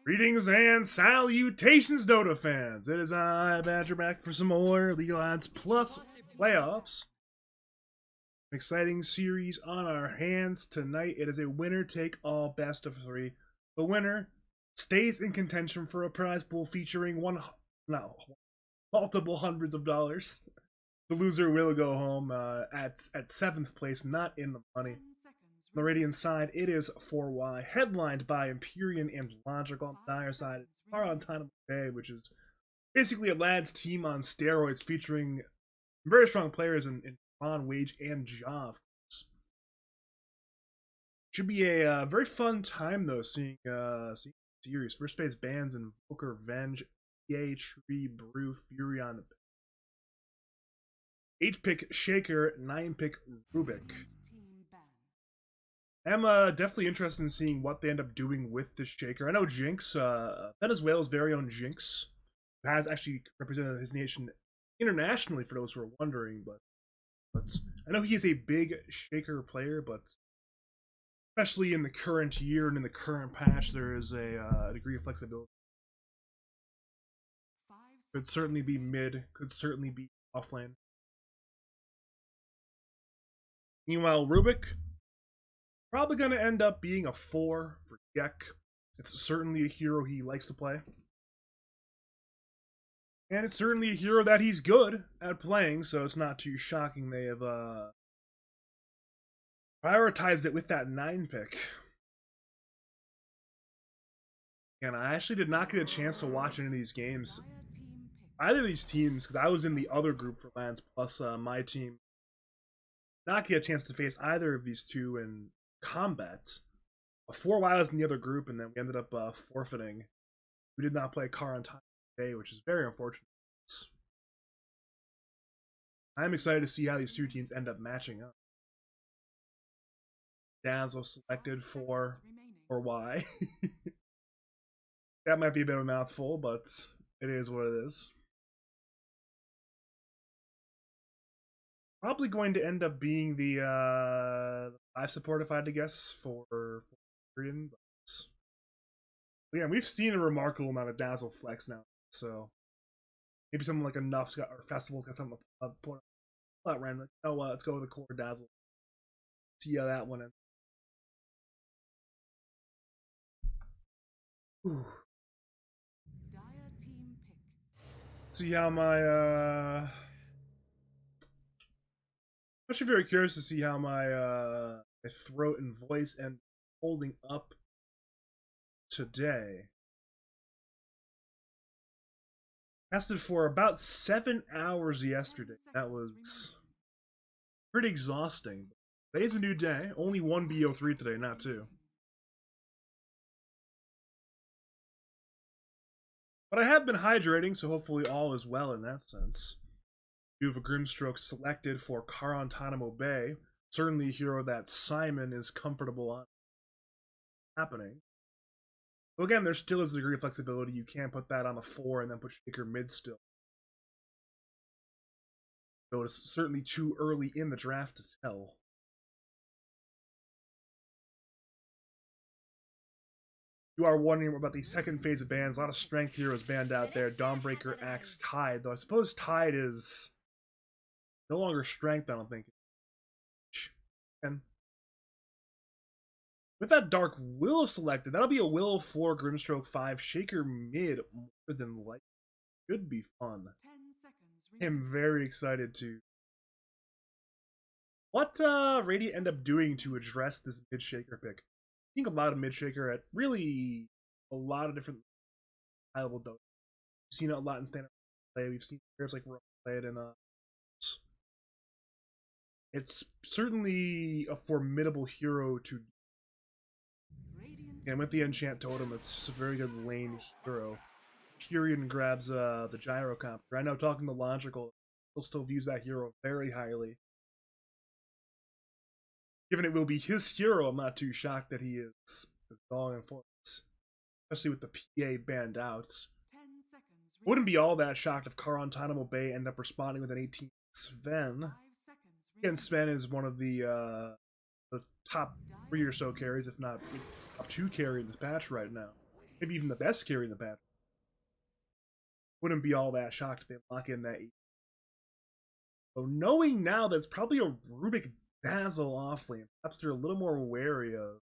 Greetings and salutations, Dota fans! It is I, Badger, back for some more League of Legends Plus playoffs. An exciting series on our hands tonight. It is a winner-take-all best of three. The winner stays in contention for a prize pool featuring multiple hundreds of dollars. The loser will go home at 7th place, not in the money. On the Radiant side, it is 4Y, headlined by Empyrean and Logical. On the Dire side, it's Karantanamo, which is basically a lads team on steroids, featuring very strong players in Ron, Wage, and Jav. Should be a very fun time, though, seeing the series. First phase bans Invoker, Venge, EA, Tree, Brew, Fury on 8-pick Shaker, 9-pick Rubik. I'm definitely interested in seeing what they end up doing with this Shaker. I know Jinx, Venezuela's very own Jinx, has actually represented his nation internationally, for those who are wondering, but I know he is a big Shaker player, but especially in the current year and in the current patch, there is a degree of flexibility. Could certainly be mid, could certainly be offlane. Meanwhile, Rubik, probably going to end up being a 4 for Gek. It's certainly a hero he likes to play. And it's certainly a hero that he's good at playing, so it's not too shocking they have prioritized it with that 9-pick. And I actually did not get a chance to watch any of these games. Either of these teams, because I was in the other group for Lands plus my team. Not get a chance to face either of these two in combat. 4Y was in the other group, and then we ended up forfeiting. We did not play Karantanamo today, which is very unfortunate. I'm excited to see how these two teams end up matching up. Dazzle selected for Y. That might be a bit of a mouthful, but it is what it is. Probably going to end up being the 5 support, if I had to guess, for Korean. But yeah, we've seen a remarkable amount of Dazzle flex now, so maybe something like Enough's got, or Festival's got something to put out random. Oh, let's go with the core Dazzle. See how that one ends. Ooh. See how my I'm actually very curious to see how my throat and voice end holding up today. Lasted for about 7 hours yesterday. That was pretty exhausting. Today's a new day. Only one BO3 today, not 2. But I have been hydrating, so hopefully all is well in that sense. You have a Grimstroke selected for Karantanamo Bay. Certainly a hero that Simon is comfortable on happening. But again, there still is a degree of flexibility. You can't put that on a 4 and then put Shaker mid still. So it's certainly too early in the draft to tell. You are wondering about the second phase of bans. A lot of strength heroes banned out there. Dawnbreaker, Axe, Tide. Though I suppose Tide is no longer strength, I don't think. And with that Dark Willow selected, that'll be a Willow 4, Grimstroke 5, Shaker mid, more than likely. Should be fun. I'm very excited to. What Radiant end up doing to address this mid Shaker pick? I think a lot of mid Shaker at really a lot of different high level doses. We've seen it a lot in standard play. We've seen players like Rogue play it in it's certainly a formidable hero to. And with the Enchant Totem, it's just a very good lane hero. Empyrean grabs the Gyrocopter. I know, talking to Logical, he'll still views that hero very highly. Given it will be his hero, I'm not too shocked that he is long in force, especially with the PA banned out. Wouldn't be all that shocked if Karantanamo Bay end up responding with an 18 Sven. Again, Sven is one of the top 3 or so carries, if not top 2 carry in this patch right now. maybe even the best carry in the patch. Wouldn't be all that shocked if they lock in that. So knowing now that it's probably a Rubik Dazzle offlane, perhaps they're a little more wary of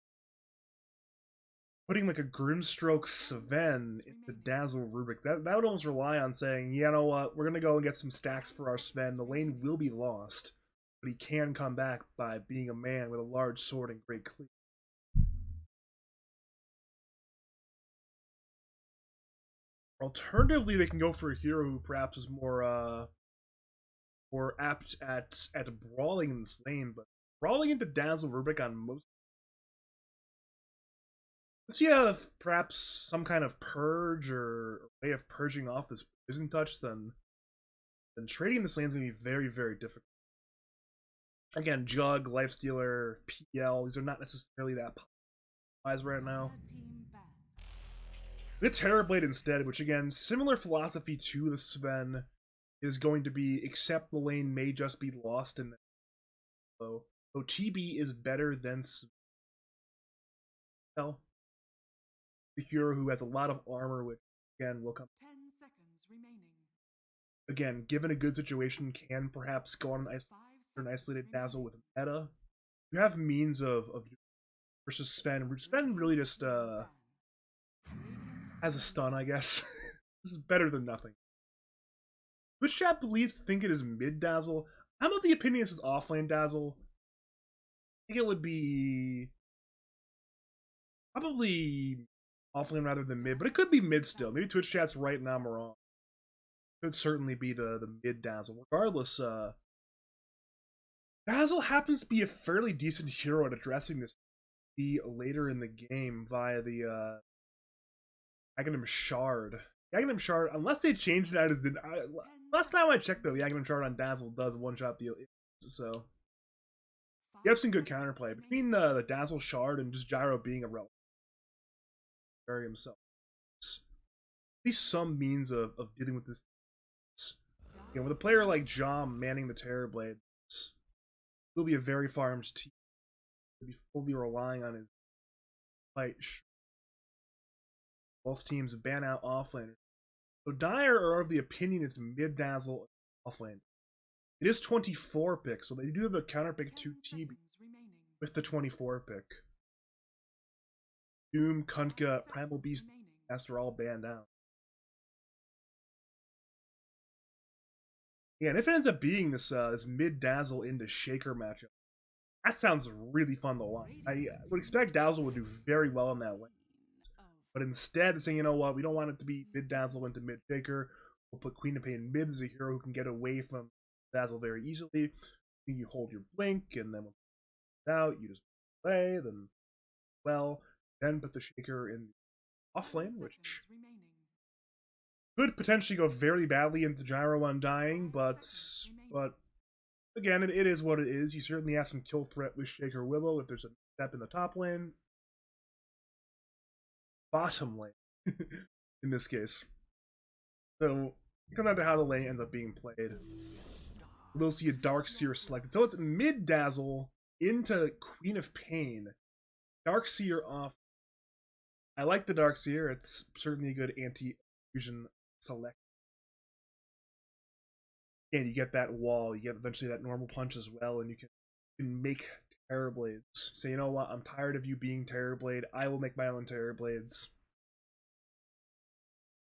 putting like a Grimstroke Sven into Dazzle Rubik. That would almost rely on saying, you know what, we're gonna go and get some stacks for our Sven. The lane will be lost, but he can come back by being a man with a large sword and great cleave. Alternatively, they can go for a hero who perhaps is more apt at brawling in this lane, but brawling into Dazzle Rubik on most. Let's see if perhaps some kind of purge or way of purging off this poison touch, then trading this lane is going to be very, very difficult. Again, Jug, Lifestealer, PL, these are not necessarily that popular right now. The Terrorblade instead, which again, similar philosophy to the Sven, is going to be except the lane may just be lost in the so TB is better than Sven. The hero who has a lot of armor, which again will come. 10 seconds remaining. Again, given a good situation, can perhaps go on an isolated Dazzle with meta. You have means of versus Sven. Sven really just has a stun, I guess. This is better than nothing. Which chat think it is mid Dazzle? I'm of the opinion this is offlane Dazzle. I think it would be probably offlane rather than mid, but it could be mid still. Maybe Twitch chat's right now I'm wrong. It could certainly be the mid Dazzle. Regardless, Dazzle happens to be a fairly decent hero at addressing this later in the game via the Aghanim Shard. Aghanim Shard, unless they changed it as did last time I checked though, the Aghanim Shard on Dazzle does one-shot deal, so you have some good counterplay between the Dazzle Shard and just Gyro being a relic. Very himself. At least some means of dealing with this. You know, with a player like Jom manning the Terrorblade, will be a very farmed team. He'll be fully relying on his fight. Both teams ban out offlaners. So Dire are of the opinion it's mid Dazzle offlane. It is 24 pick, so they do have a counter pick to TB with the 24 pick. Doom, Kunkka, Primal Beast, Master all banned out. Yeah, and if it ends up being this mid Dazzle into Shaker matchup, that sounds really fun to watch. I would expect Dazzle would do very well in that lane. But instead, saying, you know what, we don't want it to be mid Dazzle into mid Shaker. We'll put Queen of Pain mid as a hero who can get away from Dazzle very easily. You hold your blink, and then when it's out, you just play, then put the Shaker in off lane, which could potentially go very badly into Gyro Undying, but again, it is what it is. You certainly have some kill threat with Shaker Willow if there's a step in the top lane. Bottom lane, in this case. So, come down to how the lane ends up being played. We'll see a Darkseer selected. So it's mid Dazzle into Queen of Pain. Darkseer off. I like the Darkseer. It's certainly a good anti-fusion select. And you get that wall. You get eventually that normal punch as well, and you can make Terrorblades. So you know what? I'm tired of you being Terrorblade. I will make my own Terrorblades.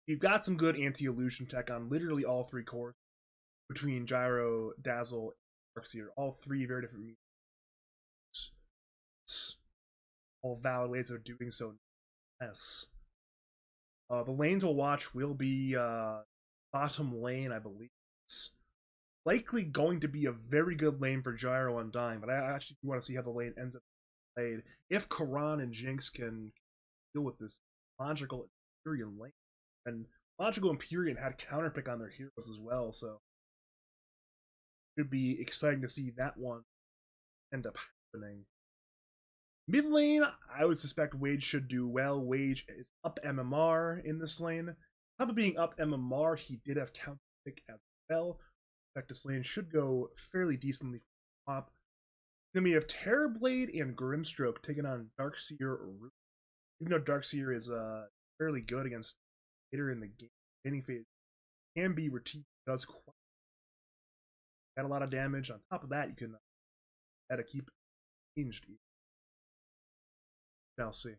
You've got some good anti-illusion tech on literally all three cores between Gyro, Dazzle, and Darkseer. All three very different means. All valid ways of doing so. Yes. The lane to watch will be bottom lane, I believe. It's likely going to be a very good lane for Gyro Undying, but I actually want to see how the lane ends up played. If Karan and Jinx can deal with this logical Empyrean lane, and logical Empyrean had counterpick on their heroes as well, so it should be exciting to see that one end up happening. Mid lane, I would suspect Wage should do well. Wage is up MMR in this lane. On top of being up MMR, he did have counterpick as well. In fact, this lane should go fairly decently for top. Then we have Terrorblade and Grimstroke taking on Darkseer or Root. Even though Darkseer is fairly good against later in the game. Any phase can be routine, does quite got a lot of damage. On top of that, you can try to keep it changed. Shall see.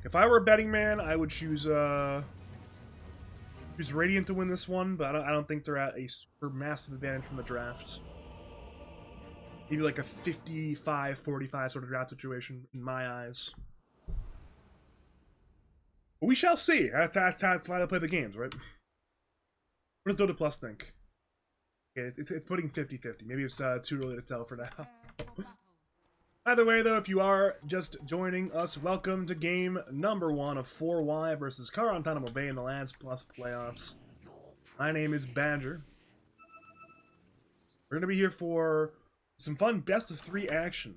If I were a betting man, I would choose Radiant to win this one, but I don't think they're at a super massive advantage from the draft. Maybe like a 55-45 sort of draft situation in my eyes. But we shall see. That's why they play the games, right? What does Dota Plus think? Okay, it's putting 50-50. Maybe it's too early to tell for now. Either way, though, if you are just joining us, welcome to game number 1 of 4Y versus Karantanamo Bay in the Lance Plus playoffs. My name is Badger. We're going to be here for some fun best of 3 action.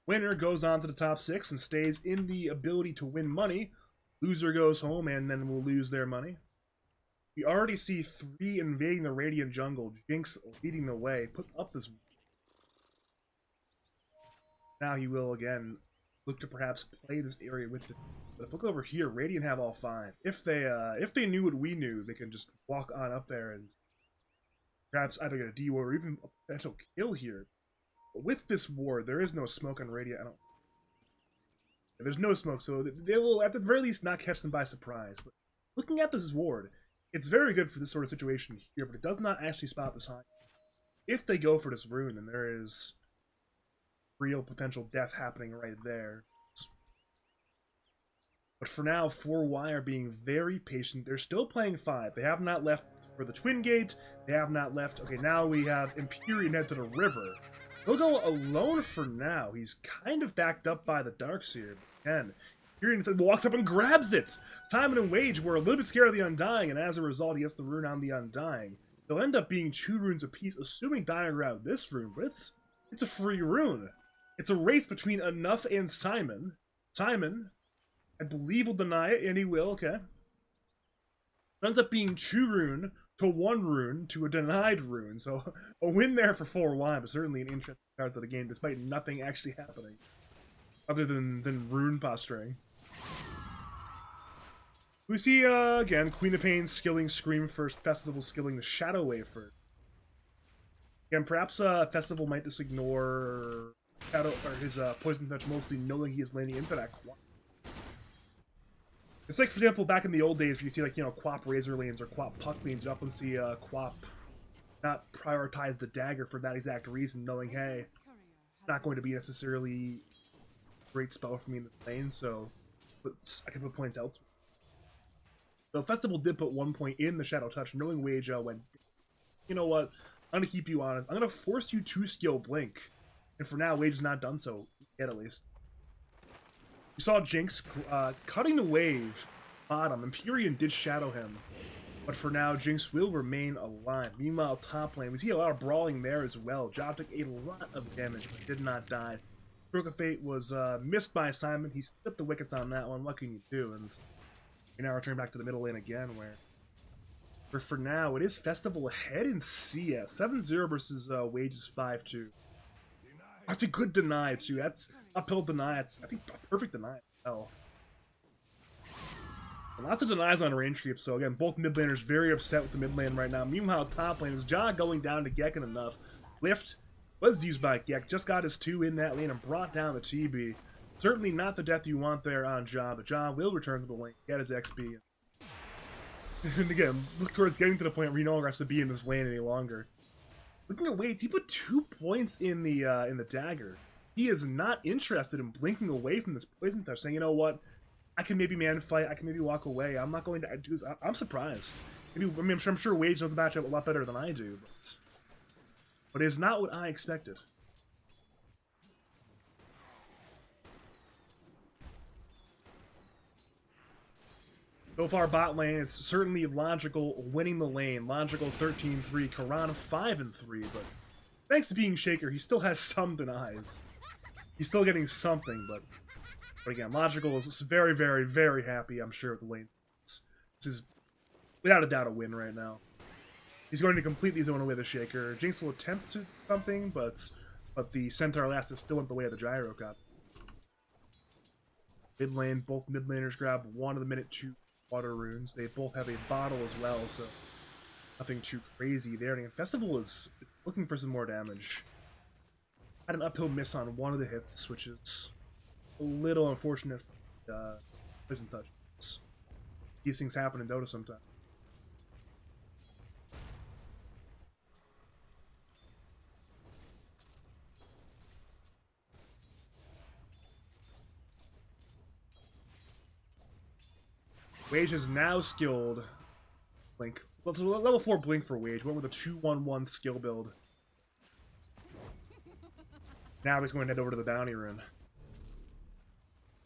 Winner goes on to the top 6 and stays in the ability to win money. Loser goes home and then will lose their money. We already see 3 invading the Radiant jungle. Jinx leading the way. Puts up this. Now he will again look to perhaps play this area with it. But if we look over here, Radiant have all 5. If they knew what we knew, they can just walk on up there and perhaps either get a D ward or even a potential kill here. But with this ward, there is no smoke on Radiant. There's no smoke, so they will at the very least not catch them by surprise. But looking at this ward, it's very good for this sort of situation here, but it does not actually spot this high. If they go for this rune, then there is real potential death happening right there. But for now, 4Y are being very patient. They're still playing 5. They have not left for the Twin Gate. They have not left. Okay, now we have Empyrean head to the river. He'll go alone for now. He's kind of backed up by the Darkseer. Again, Empyrean walks up and grabs it. Simon and Wage were a little bit scared of the Undying, and as a result, he gets the rune on the Undying. They'll end up being 2 runes apiece, assuming Dying grabbed this rune, but it's a free rune. It's a race between Enough and Simon. Simon, I believe, will deny it, and he will, okay. It ends up being 2 rune to 1 rune to a denied rune, so a win there for 4Y, but certainly an interesting start to the game, despite nothing actually happening, other than rune posturing. We see, again, Queen of Pain skilling Scream first, Festival skilling the Shadow Wave first. Again, perhaps Festival might just ignore Shadow, or his Poison Touch mostly, knowing he is landing into that Quap. It's like, for example, back in the old days, where you see, like, Quap Razor lanes or Quap Puck lanes, you often see Quap not prioritize the dagger for that exact reason, knowing, hey, it's not going to be necessarily a great spell for me in the lane, so I can put points elsewhere. So Festival did put 1 point in the Shadow Touch, knowing Wage went, you know what, I'm going to keep you honest. I'm going to force you to skill Blink. And for now, Wage has not done so, yet at least. We saw Jinx cutting the wave bottom. Empyrean did shadow him. But for now, Jinx will remain alive. Meanwhile, top lane, we see a lot of brawling there as well. Job took a lot of damage, but did not die. Stroke of Fate was missed by Simon. He slipped the wickets on that one. What can you do? And we now return back to the middle lane again, where for now, it is Festival ahead in CS. 7-0 versus Wage's 5-2. That's a good deny, too. That's uphill deny. It's, I think, a perfect deny. Oh. Lots of denies on range creep, so again, both mid laners very upset with the mid lane right now. Meanwhile, top lane is Ja going down to Gek and enough. Lift was used by Gek, just got his 2 in that lane and brought down the TB. Certainly not the death you want there on Ja, but Ja will return to the lane, get his XP. And again, look towards getting to the point where he no longer has to be in this lane any longer. Looking at Wade, he put 2 points in the dagger. He is not interested in blinking away from this poison touch, saying, you know what, I can maybe man fight, I can maybe walk away, I'm not going to do this. I'm surprised. Maybe, I mean, I'm sure Wade knows the matchup a lot better than I do, but it is not what I expected. So far, bot lane, it's certainly logical winning the lane. Logical 13-3, Karan 5-3, but thanks to being Shaker, he still has some denies. He's still getting something, but again, Logical is very, very, very happy, I'm sure, with the lane. This is, without a doubt, a win right now. He's going to completely zone away the Shaker. Jinx will attempt to something, but but the Centaur Last is still in the way of the Gyrocopter. Mid lane, both mid laners grab 1 of the minute 2 water runes. They both have a bottle as well, so nothing too crazy there. And Festival is looking for some more damage. Had an uphill miss on 1 of the hits, which is a little unfortunate for Poison Touch. These things happen in Dota sometimes. Wage is now skilled Blink. Well, it's a level 4 Blink for Wage. Went with a 2-1-1 skill build. Now he's going to head over to the Bounty Rune.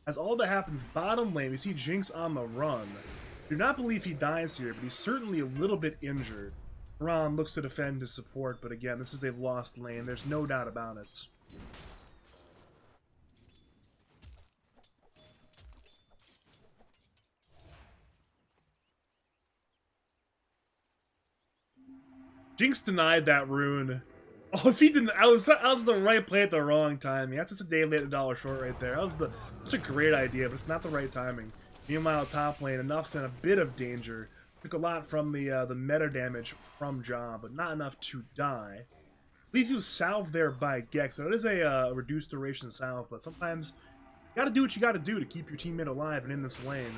As all that happens, bottom lane, we see Jinx on the run. Do not believe he dies here, but he's certainly a little bit injured. Ron looks to defend his support, but again, this is a lost lane. There's no doubt about it. Jinx denied that rune. Oh, if he didn't, I was the right play at the wrong timing. That's just a day late, a dollar short right there. That was such a great idea, but it's not the right timing. Meanwhile, top lane, Enough's in a bit of danger. Took a lot from the meta damage from Ja, but not enough to die. I believe he was salved there by Gex. So it is a reduced duration salve, but sometimes you gotta do what you gotta do to keep your teammate alive and in this lane.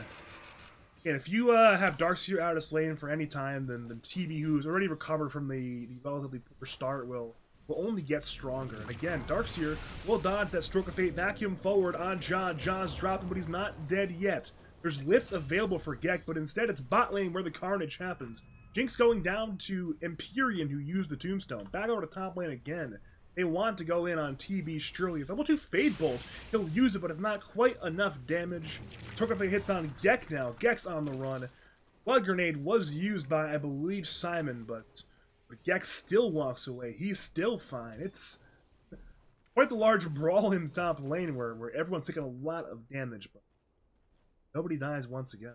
And if you have Darkseer out of this lane for any time, then TB, who's already recovered from the relatively poor start, will only get stronger. And again, Darkseer will dodge that Stroke of Fate vacuum forward on Ja. Ja's dropping, but he's not dead yet. There's lift available for Gek, but instead it's bot lane where the carnage happens. Jinx going down to Empyrean, who used the Tombstone. Back over to top lane again. They want to go in on TB surely. It's level 2 Fade Bolt. He'll use it, but it's not quite enough damage. Torquefei hits on Gek now. Gek's on the run. Blood Grenade was used by, I believe, Simon, but Gek still walks away. He's still fine. It's quite the large brawl in the top lane where everyone's taking a lot of damage, but nobody dies once again.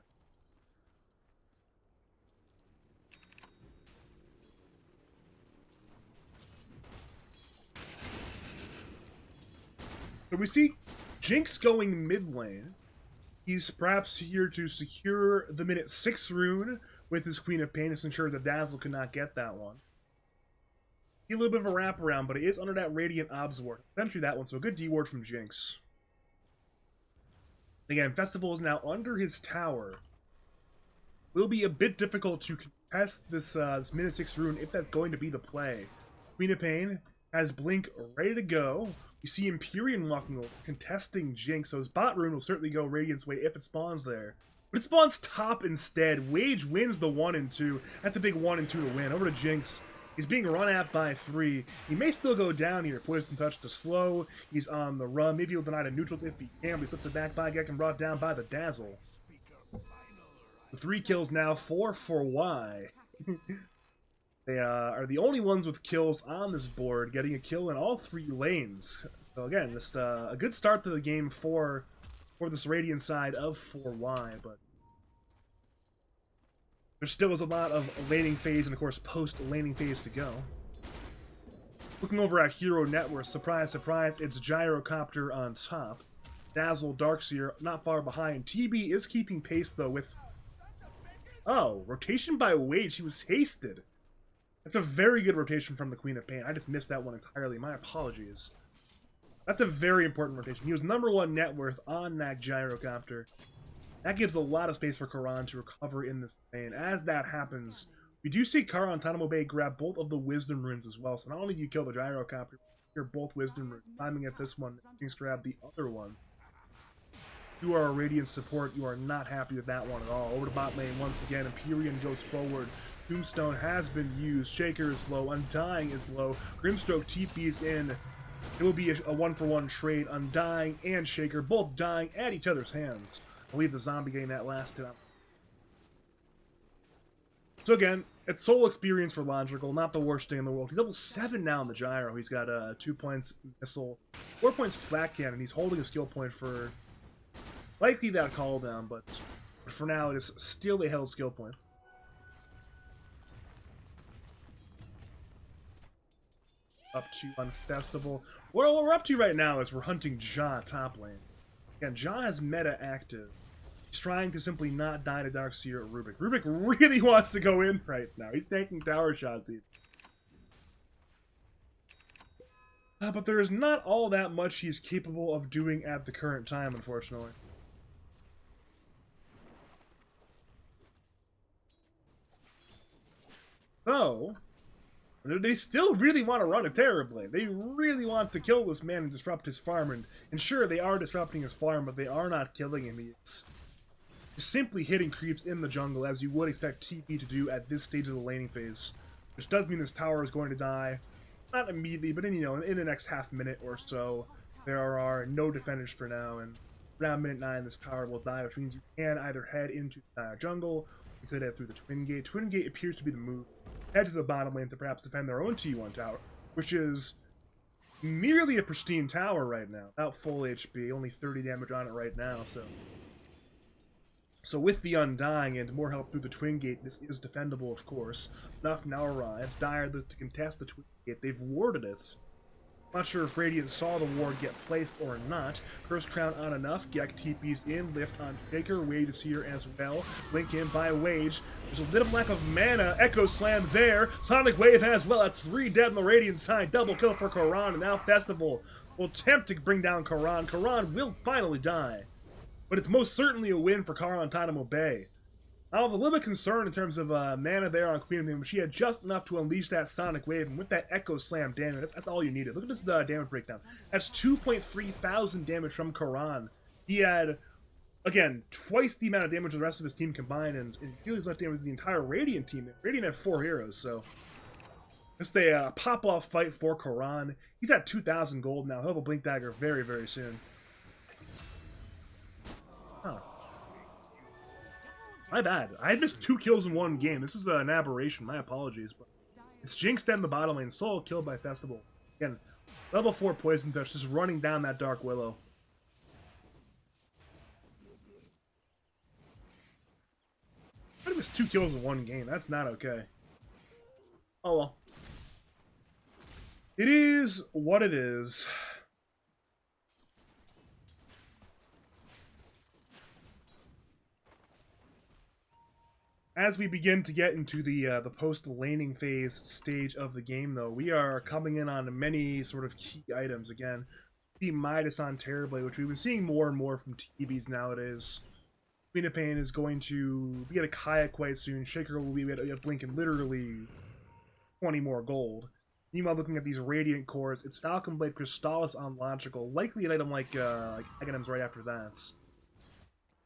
So we see Jinx going mid lane. He's perhaps here to secure the minute 6 rune with his Queen of Pain to ensure that Dazzle could not get that one. A little bit of a wraparound, but it is under that Radiant Obs ward. Sentry that one, so a good D ward from Jinx. Again, Festival is now under his tower. Will be a bit difficult to contest this minute 6 rune if that's going to be the play. Queen of Pain has Blink ready to go. You see Empyrean walking over, contesting Jinx, so his bot rune will certainly go Radiant's way if it spawns there. But it spawns top instead. Wage wins the 1 and 2. That's a big 1 and 2 to win. Over to Jinx. He's being run at by 3. He may still go down here. Poison Touch to slow. He's on the run. Maybe he'll deny the neutrals if he can, but he's lifted back by Gek and brought down by the Dazzle. The 3 kills now, 4 for Y. They are the only ones with kills on this board, getting a kill in all 3 lanes. So again, just a good start to the game for this Radiant side of 4Y, but there still is a lot of laning phase and, of course, post-laning phase to go. Looking over at Hero Net Worth, surprise, surprise, it's Gyrocopter on top. Dazzle, Darkseer, not far behind. TB is keeping pace, though, with... Oh, rotation by Wage. He was hasted. That's a very good rotation from the Queen of Pain. I just missed that one entirely. My apologies. That's a very important rotation. He was number 1 net worth on that Gyrocopter. That gives a lot of space for Karan to recover in this lane. As that happens, we do see Karantanamo Bay grab both of the Wisdom Runes as well. So not only do you kill the Gyrocopter, you're both Wisdom Runes. Timing against this one, things grab the other ones. If you are a Radiant support, you are not happy with that one at all. Over to bot lane once again, Empyrean goes forward. Tombstone has been used. Shaker is low. Undying is low. Grimstroke TP's in. It will be a 1-for-1 trade. Undying and Shaker both dying at each other's hands. I believe the zombie getting that last hit. So again, it's soul experience for Logical. Not the worst thing in the world. He's level 7 now in the Gyro. He's got 2 points missile, 4 points flat cannon. He's holding a skill point for likely that call down, but for now it is still a held skill point. up to on Festival. What we're up to right now is we're hunting Ja top lane. Again, Ja has meta active. He's trying to simply not die to Darkseer or Rubik. Rubik really wants to go in right now. He's taking tower shots even. But there is not all that much he's capable of doing at the current time, unfortunately. So, they still really want to run it terribly. They really want to kill this man and disrupt his farm. And sure, they are disrupting his farm, but they are not killing him. It's simply hitting creeps in the jungle, as you would expect TP to do at this stage of the laning phase. Which does mean this tower is going to die. Not immediately, but in the next half minute or so. There are no defenders for now, and around minute 9 this tower will die, which means you can either head into the jungle, you could head through the Twin Gate. Twin Gate appears to be the move. Head to the bottom lane to perhaps defend their own T1 tower, which is nearly a pristine tower right now. About full HP, only 30 damage on it right now, so with the Undying and more help through the Twin Gate, this is defendable, of course. Enough now arrives. Dire to contest the Twin Gate. They've warded it. Not sure if Radiant saw the ward get placed or not. Curse Crown on enough. Gek TP's in. Lift on Shaker. Wage is here as well. Blink in by Wage. There's a little lack of mana. Echo Slam there. Sonic Wave as well. That's 3 dead on the Radiant side. Double kill for Karan. And now Festival will attempt to bring down Karan. Karan will finally die. But it's most certainly a win for Karantanamo Bay. I was a little bit concerned in terms of mana there on Queen of Moon, but she had just enough to unleash that Sonic Wave, and with that Echo Slam damage, that's all you needed. Look at this damage breakdown. That's 2.3 thousand damage from Karan. He had, again, twice the amount of damage of the rest of his team combined, and nearly as much damage as the entire Radiant team. Radiant had 4 heroes, so just a pop-off fight for Karan. He's at 2,000 gold now. He'll have a Blink Dagger very, very soon. Huh. My bad. I missed 2 kills in 1 game. This is an aberration. My apologies. But it's Jinx in the bottom lane. Soul killed by Festival. Again, level 4 Poison Touch just running down that Dark Willow. I missed 2 kills in 1 game. That's not okay. Oh well. It is what it is. As we begin to get into the post-laning phase stage of the game, though, we are coming in on many sort of key items. Again, the Midas on Terrorblade, which we've been seeing more and more from TBs nowadays. Queen of Pain is going to be at a Kaya quite soon. Shaker will be at a Blink in literally 20 more gold. Meanwhile, looking at these Radiant cores, it's Falcon Blade Crystallis on Logical. Likely an item like Aghanim's right after that.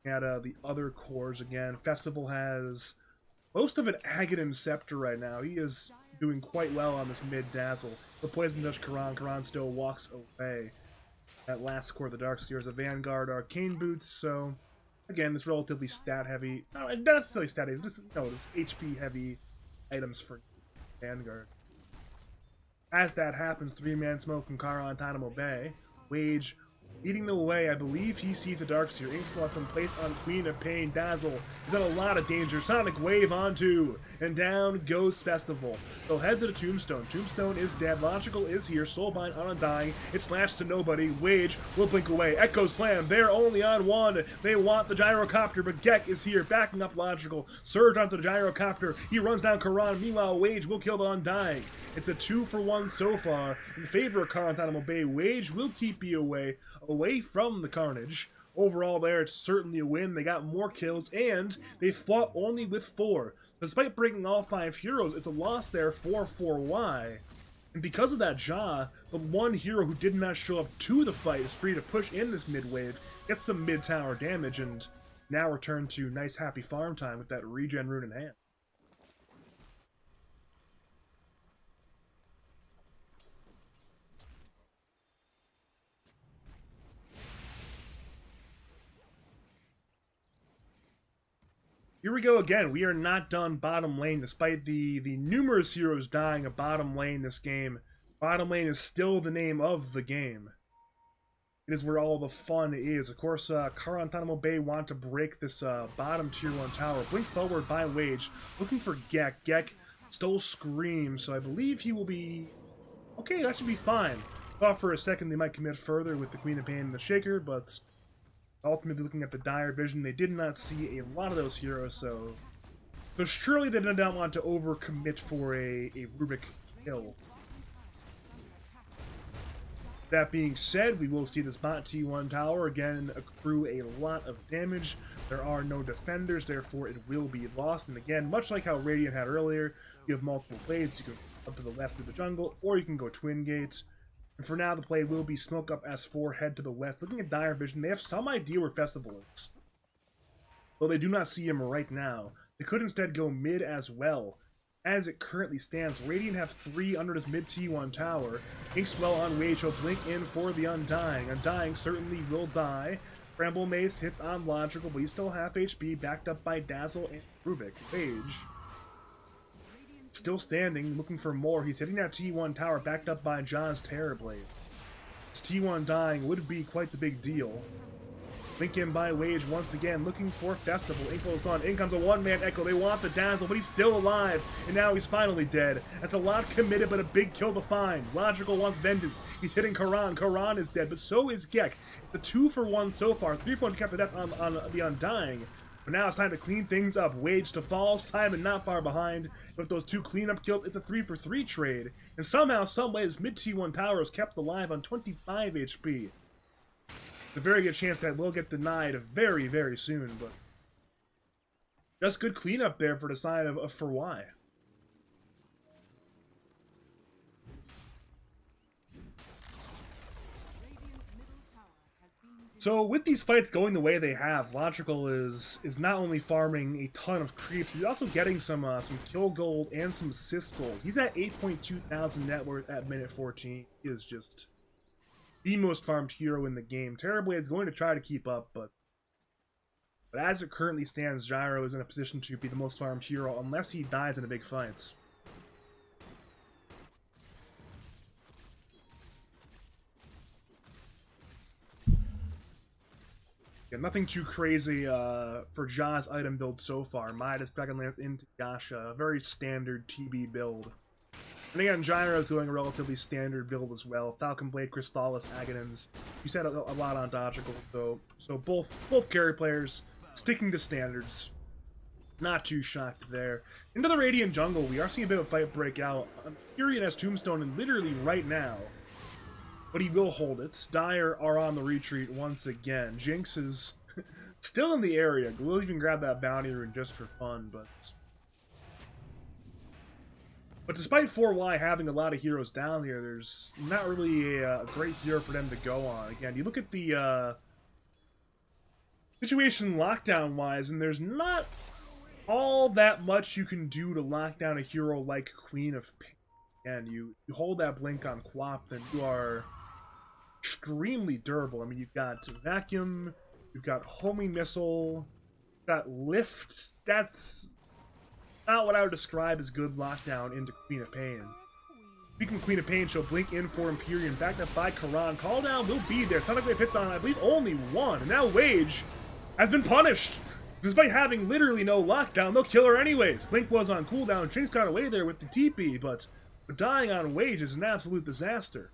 At the other cores again. Festival has most of an Aghanim Scepter right now. He is doing quite well on this mid-dazzle. The Poison Touch Karan still walks away. That last core, the Darkseer, is a Vanguard Arcane Boots, so again, this relatively stat-heavy, not necessarily stat-heavy, just, this HP-heavy items for Vanguard. As that happens, 3-man smoke from Karantanamo Bay. Wage leading the way. I believe he sees a Darkseer. Ink's left him placed on Queen of Pain. Dazzle is in a lot of danger. Sonic Wave onto, and down goes Festival. They'll head to the Tombstone. Tombstone is dead. Logical is here. Soulbind on Undying. It slashed to nobody. Wage will blink away. Echo Slam. They're only on 1. They want the Gyrocopter, but Gek is here backing up Logical. Surge onto the Gyrocopter. He runs down Karan. Meanwhile, Wage will kill the Undying. It's a 2-for-1 so far in favor of Karantanamo Bay. Wage will keep you away from the carnage. Overall there, it's certainly a win. They got more kills, and they fought only with 4. Despite breaking all 5 heroes, it's a loss there for why. And because of that Ja, the one hero who did not show up to the fight is free to push in this mid-wave, get some mid-tower damage, and now return to nice happy farm time with that regen rune in hand. Here we go again. We are not done bottom lane, despite the numerous heroes dying of bottom lane this game. Bottom lane is still the name of the game. It is where all the fun is. Of course, Karantanamo Bay want to break this bottom tier 1 tower. Blink forward by Wage, looking for Gek. Gek stole Scream, so I believe he will be okay, that should be fine. Thought for a second they might commit further with the Queen of Pain and the Shaker, but ultimately looking at the dire vision, they did not see a lot of those heroes, so surely they did not want to overcommit for a Rubik kill. That being said, we will see this bot T1 tower again accrue a lot of damage. There are no defenders, therefore it will be lost. And again, much like how Radiant had earlier, you have multiple plays. You can go up to the west of the jungle, or you can go twin gates. And for now, the play will be smoke up S4, head to the west. Looking at dire vision, they have some idea where Festival is, though they do not see him right now. They could instead go mid as well. As it currently stands, Radiant have 3 under this mid T1 tower. Inkswell on Wage will blink in for the Undying. Undying certainly will die. Bramble Mace hits on Logical, but he's still half HP, backed up by Dazzle and Rubik. Wage still standing, looking for more. He's hitting that T1 tower, backed up by Jaws Terrorblade. This T1 dying would be quite the big deal. Blink in by Wage once again, looking for Festival. Inkswell's on. In comes a one-man Echo. They want the Dazzle, but he's still alive. And now he's finally dead. That's a lot committed, but a big kill to find. Logical wants vengeance. He's hitting Karan. Karan is dead, but so is Gek. The 2-for-1 so far. 3-for-1 kept the death on the Undying. But now it's time to clean things up. Wage to fall. Simon not far behind. With those 2 cleanup kills, it's a 3-for-3 trade. And somehow, someway, this mid T1 tower is kept alive on 25 HP. A very good chance that will get denied very, very soon, but just good cleanup there for the side of for why. So with these fights going the way they have, Logical is not only farming a ton of creeps, he's also getting some kill gold and some assist gold. He's at 8.2 thousand net worth at minute 14. He is just the most farmed hero in the game. Terrorblade is going to try to keep up, but as it currently stands, Gyro is in a position to be the most farmed hero unless he dies in a big fight. Yeah, nothing too crazy for Ja's item build so far. Midas, Dragonlance into Yasha, a very standard TB build. And again, Gyro's doing a relatively standard build as well. Falcon Blade, Crystallis, Aghanims. You said a lot on Dodgical, though. So both carry players sticking to standards. Not too shocked there. Into the Radiant jungle, we are seeing a bit of a fight break out. Furion has Tombstone and literally right now. But he will hold it. Dire are on the retreat once again. Jinx is still in the area. We'll even grab that bounty rune just for fun, but despite 4Y having a lot of heroes down here, there's not really a great hero for them to go on. Again, you look at the situation lockdown-wise, and there's not all that much you can do to lock down a hero like Queen of Pain. Again, you hold that blink on Quap, then you are extremely durable. I mean, you've got Vacuum, you've got Homing Missile, you've got Lift. That's not what I would describe as good lockdown into Queen of Pain. Speaking of Queen of Pain, she'll blink in for Empyrean, backed up by Karan. Call down will be there. Sonic Wave hits on, I believe, only one. And now Wage has been punished. Despite having literally no lockdown, they'll kill her anyways. Blink was on cooldown. Jinx got away there with the TP, but dying on Wage is an absolute disaster.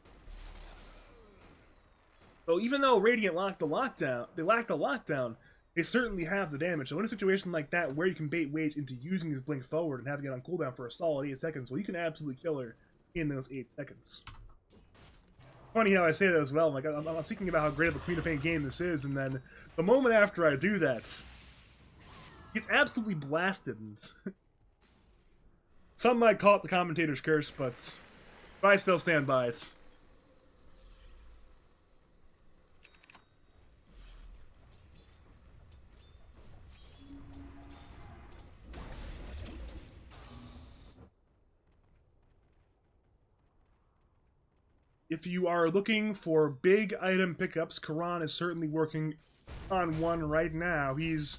So even though Radiant lacked a lockdown, they certainly have the damage. So in a situation like that where you can bait Wage into using his blink forward and having it on cooldown for a solid 8 seconds, well, you can absolutely kill her in those 8 seconds. Funny how I say that as well. Like, I'm speaking about how great of a Queen of Pain game this is, and then the moment after I do that, he's absolutely blasted. And some might call it the commentator's curse, but I still stand by it. If you are looking for big item pickups, Karan is certainly working on one right now. He's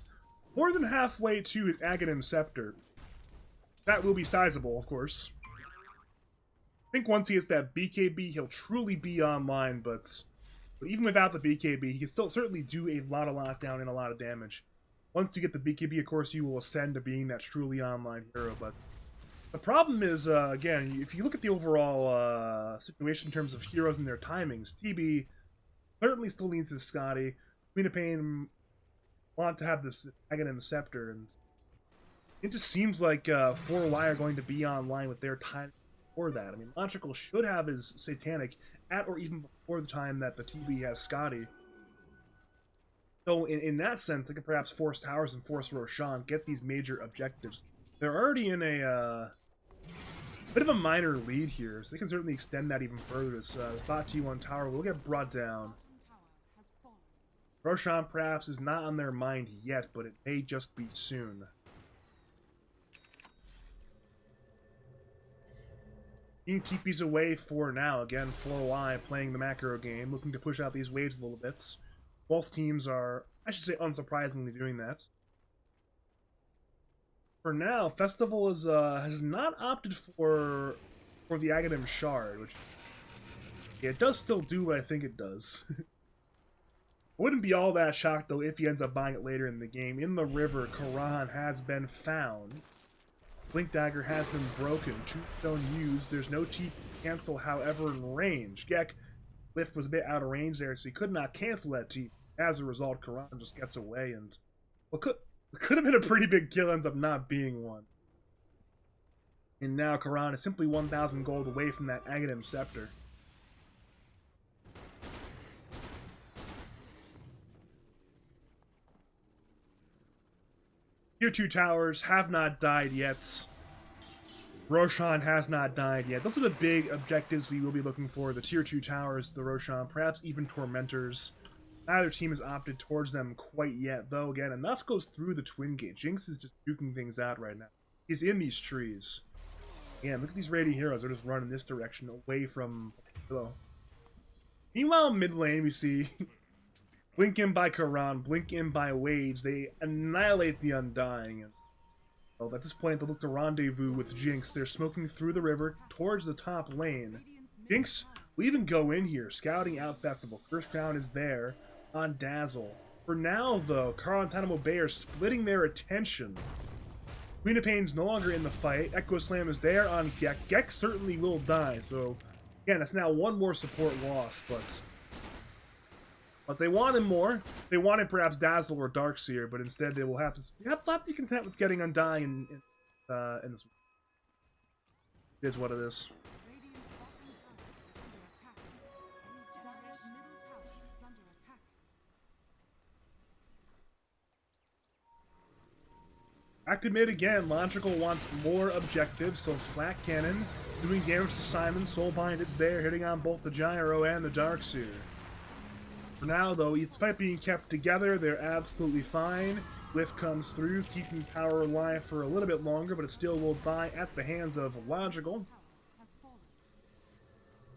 more than halfway to his Aghanim Scepter. That will be sizable, of course. I think once he gets that BKB, he'll truly be online, but even without the BKB, he can still certainly do a lot of lockdown and a lot of damage. Once you get the BKB, of course, you will ascend to being that truly online hero, but The problem is, again, if you look at the overall situation in terms of heroes and their timings, TB certainly still needs his Scotty. Queen of Pain want to have this Aghanim Scepter, and it just seems like 4Y are going to be online with their time for that. I mean, Logical should have his Satanic at or even before the time that the TB has Scotty. So in that sense, they could perhaps force Towers and force Roshan, get these major objectives. They're already in a bit of a minor lead here, so they can certainly extend that even further. This bot T1 tower will get brought down. Roshan perhaps is not on their mind yet, but it may just be soon. Being TP's away for now. Again, 4Y playing the macro game, looking to push out these waves a little bit. Both teams are, I should say, unsurprisingly doing that. For now, Festival is has not opted for the Aghanim Shard, which it does still do what I think it does. I wouldn't be all that shocked though if he ends up buying it later in the game. In the river, Karan has been found. Blink Dagger has been broken. Tombstone used. There's no TP cancel, however, in range. Gek Lift was a bit out of range there, so he could not cancel that TP. As a result, Karan just gets away, and what could have been a pretty big kill ends up not being one. And now Karan is simply 1,000 gold away from that Aghanim Scepter. Tier 2 towers have not died yet. Roshan has not died yet. Those are the big objectives we will be looking for. The Tier 2 towers, the Roshan, perhaps even Tormentors. Neither team has opted towards them quite yet, though, again, enough goes through the Twin Gate. Jinx is just duking things out right now. He's in these trees. Yeah, look at these Radiant heroes. They're just running this direction, away from Pillow. Meanwhile, mid lane, we see Blink in by Karan, Blink in by Wage. They annihilate the Undying. And, well, at this point, they look to rendezvous with Jinx. They're smoking through the river towards the top lane. Jinx will even go in here, scouting out Festival. Curse Crown is there on Dazzle. For now, though, Karantanamo Bay are splitting their attention. Queen of Pain's no longer in the fight. Echo Slam is there on Gek. Gek certainly will die, so again, that's now one more support loss, but they wanted more. They wanted perhaps Dazzle or Darkseer, but instead they will have to be content with getting Undying in this. It is what it is. Active mid again. Logical wants more objectives, so Flat Cannon doing damage to Simon. Soulbind is there, hitting on both the Gyro and the Darkseer. For now, though, each fight being kept together, they're absolutely fine. Lift comes through, keeping power alive for a little bit longer, but it still will die at the hands of Logical.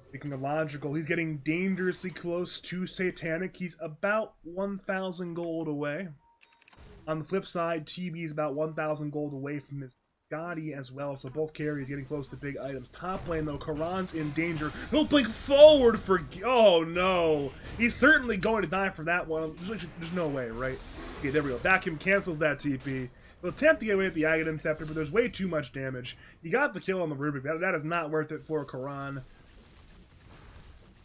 Speaking of Logical, he's getting dangerously close to Satanic. He's about 1,000 gold away. On the flip side, TB is about 1,000 gold away from his Scotty as well, so both carries getting close to big items. Top lane, though, Karan's in danger. He'll blink forward for... Oh, no. He's certainly going to die for that one. There's no way, right? Okay, there we go. Vacuum cancels that TP. He'll attempt to get away with the Aghanim Scepter, but there's way too much damage. He got the kill on the Rubik. That is not worth it for Karan.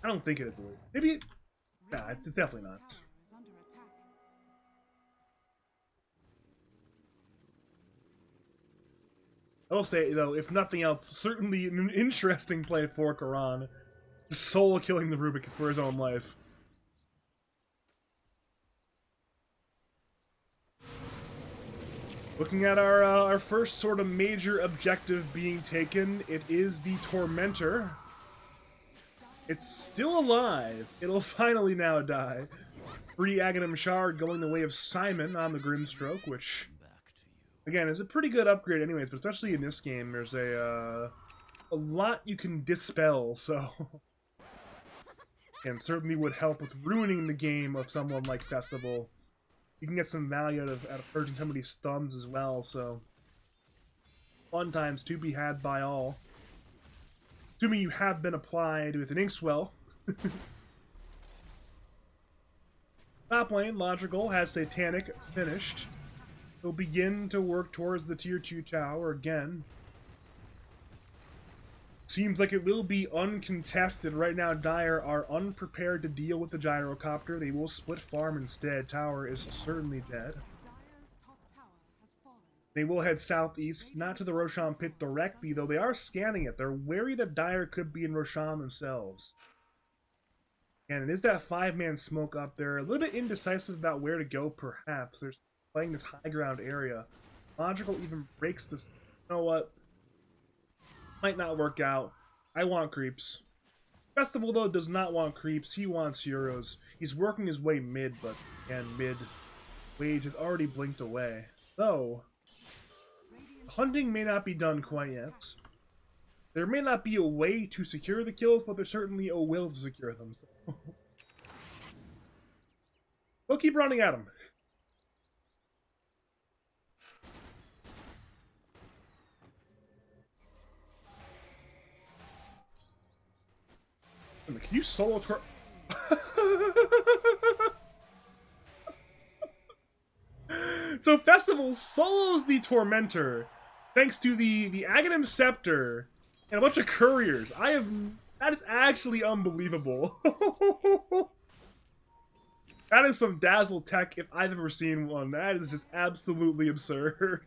I don't think it is. Maybe... Nah, it's definitely not. I will say, though, if nothing else, certainly an interesting play for Karan. Just solo killing the Rubik for his own life. Looking at our first sort of major objective being taken, it is the Tormentor. It's still alive. It'll finally now die. Free Aghanim Shard going the way of Simon on the Grimstroke, which... Again, it's a pretty good upgrade anyways, but especially in this game, there's a lot you can dispel, so... And certainly would help with ruining the game of someone like Festival. You can get some value out of purging some of these stuns as well, so... Fun times to be had by all. Assuming you have been applied with an Inkswell. Top lane, Logical, has Satanic finished. He'll begin to work towards the Tier 2 tower again. Seems like it will be uncontested. Right now, Dire are unprepared to deal with the gyrocopter. They will split farm instead. Tower is certainly dead. They will head southeast, not to the Roshan pit directly, though they are scanning it. They're wary that Dire could be in Roshan themselves. And it is that 5-man smoke up there. A little bit indecisive about where to go, perhaps. They're playing this high ground area. Logical even breaks this. You know what? Might not work out. I want creeps. Festival, though, does not want creeps. He wants heroes. He's working his way mid, but again, mid. Wage has already blinked away. Though, hunting may not be done quite yet. There may not be a way to secure the kills, but there's certainly a will to secure them. So. We'll keep running at him. Can you solo tour? So Festival solos the Tormentor thanks to the Aghanim Scepter and a bunch of couriers. That is actually unbelievable. That is some dazzle tech if I've ever seen one. That is just absolutely absurd.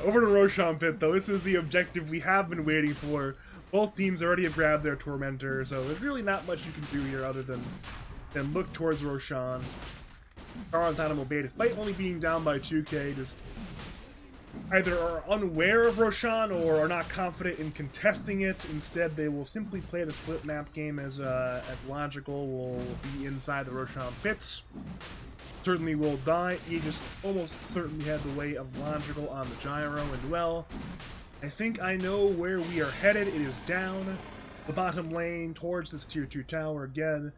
Over to Roshan Pit, though. This is the objective we have been waiting for. Both teams already have grabbed their Tormentor, so there's really not much you can do here other than look towards Roshan. Karantanamo Bay, despite only being down by 2k, just either are unaware of Roshan or are not confident in contesting it. Instead, they will simply play the split map game as logical. Will be inside the Roshan pits. Certainly will die. He just almost certainly had the way of logical on the gyro and well. I think I know where we are headed. It is down the bottom lane towards this tier 2 tower again.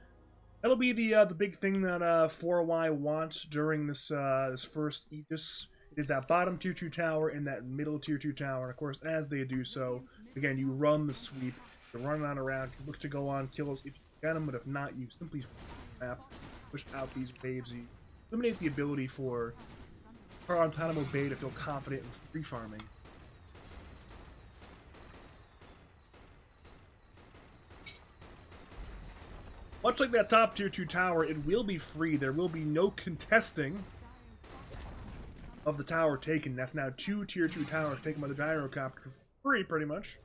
That'll be the big thing that 4Y wants during this this first Aegis. It is that bottom tier 2 tower and that middle tier 2 tower. And of course, as they do so, again, you run the sweep. You run on around, you look to go on kills if you get them, but if not, you simply map, push out these waves. You eliminate the ability for Karantanamo Bay to feel confident in free farming. Much like that top tier 2 tower, it will be free. There will be no contesting of the tower taken. That's now 2 tier 2 towers taken by the gyrocopter for free, pretty much.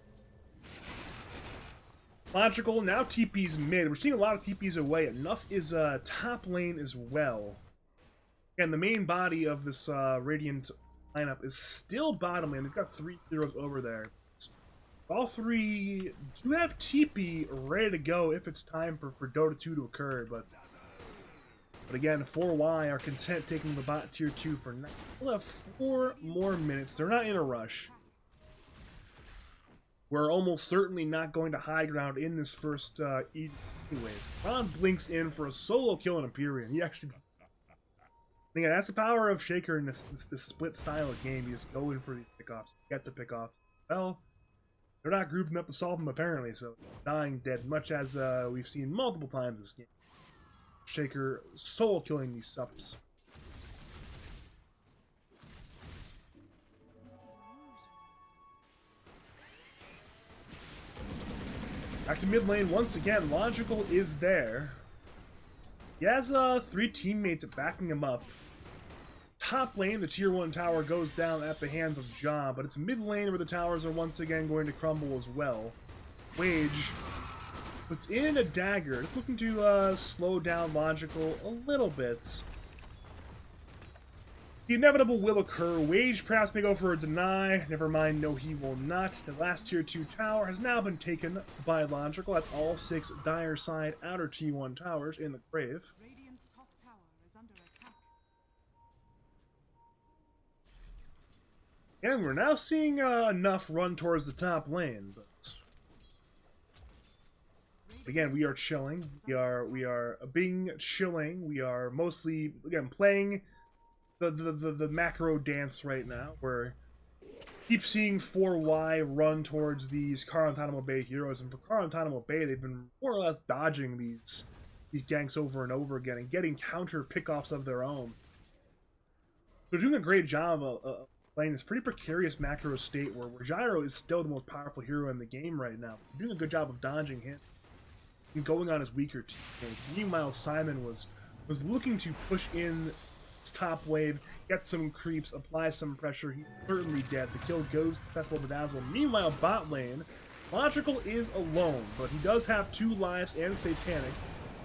Logical, now TP's mid. We're seeing a lot of TP's away. Enough is top lane as well. And the main body of this Radiant lineup is still bottom lane. They've got 3 heroes over there. All 3 do have TP ready to go if it's time for Dota 2 to occur, but again, 4Y are content taking the bot tier 2 for now. We'll have 4 more minutes. They're not in a rush. We're almost certainly not going to high ground in this first anyways. Ron blinks in for a solo kill in Empyrean. He actually... Again, that's the power of Shaker in this split style of game. You just go in for these pickoffs. Get the pickoffs. Well, they're not grouping up to solve them, apparently, so dying dead, much as we've seen multiple times this game. Shaker solo killing these subs. Back to mid lane once again. Logical is there. He has 3 teammates backing him up. Top lane, the tier 1 tower goes down at the hands of Ja, but it's mid lane where the towers are once again going to crumble as well. Wage puts in a dagger. It's looking to slow down Logical a little bit. The inevitable will occur. Wage perhaps may go for a deny. Never mind, no he will not. The last tier 2 tower has now been taken by Logical. That's all 6 Dire side outer T1 towers in the grave. And we're now seeing enough run towards the top lane, but again, we are chilling. We are being chilling. We are mostly again playing the macro dance right now, where keep seeing 4Y run towards these Karantanamo Bay heroes, and for Karantanamo Bay, they've been more or less dodging these ganks over and over again and getting counter pickoffs of their own. They're doing a great job of playing this pretty precarious macro state where Gyro is still the most powerful hero in the game right now. Doing a good job of dodging him and going on his weaker teammates. Meanwhile, Simon was looking to push in his top wave, get some creeps, apply some pressure. He's certainly dead. The kill goes to Festival Bedazzle. Meanwhile, bot lane, Logical is alone, but he does have 2 lives and Satanic.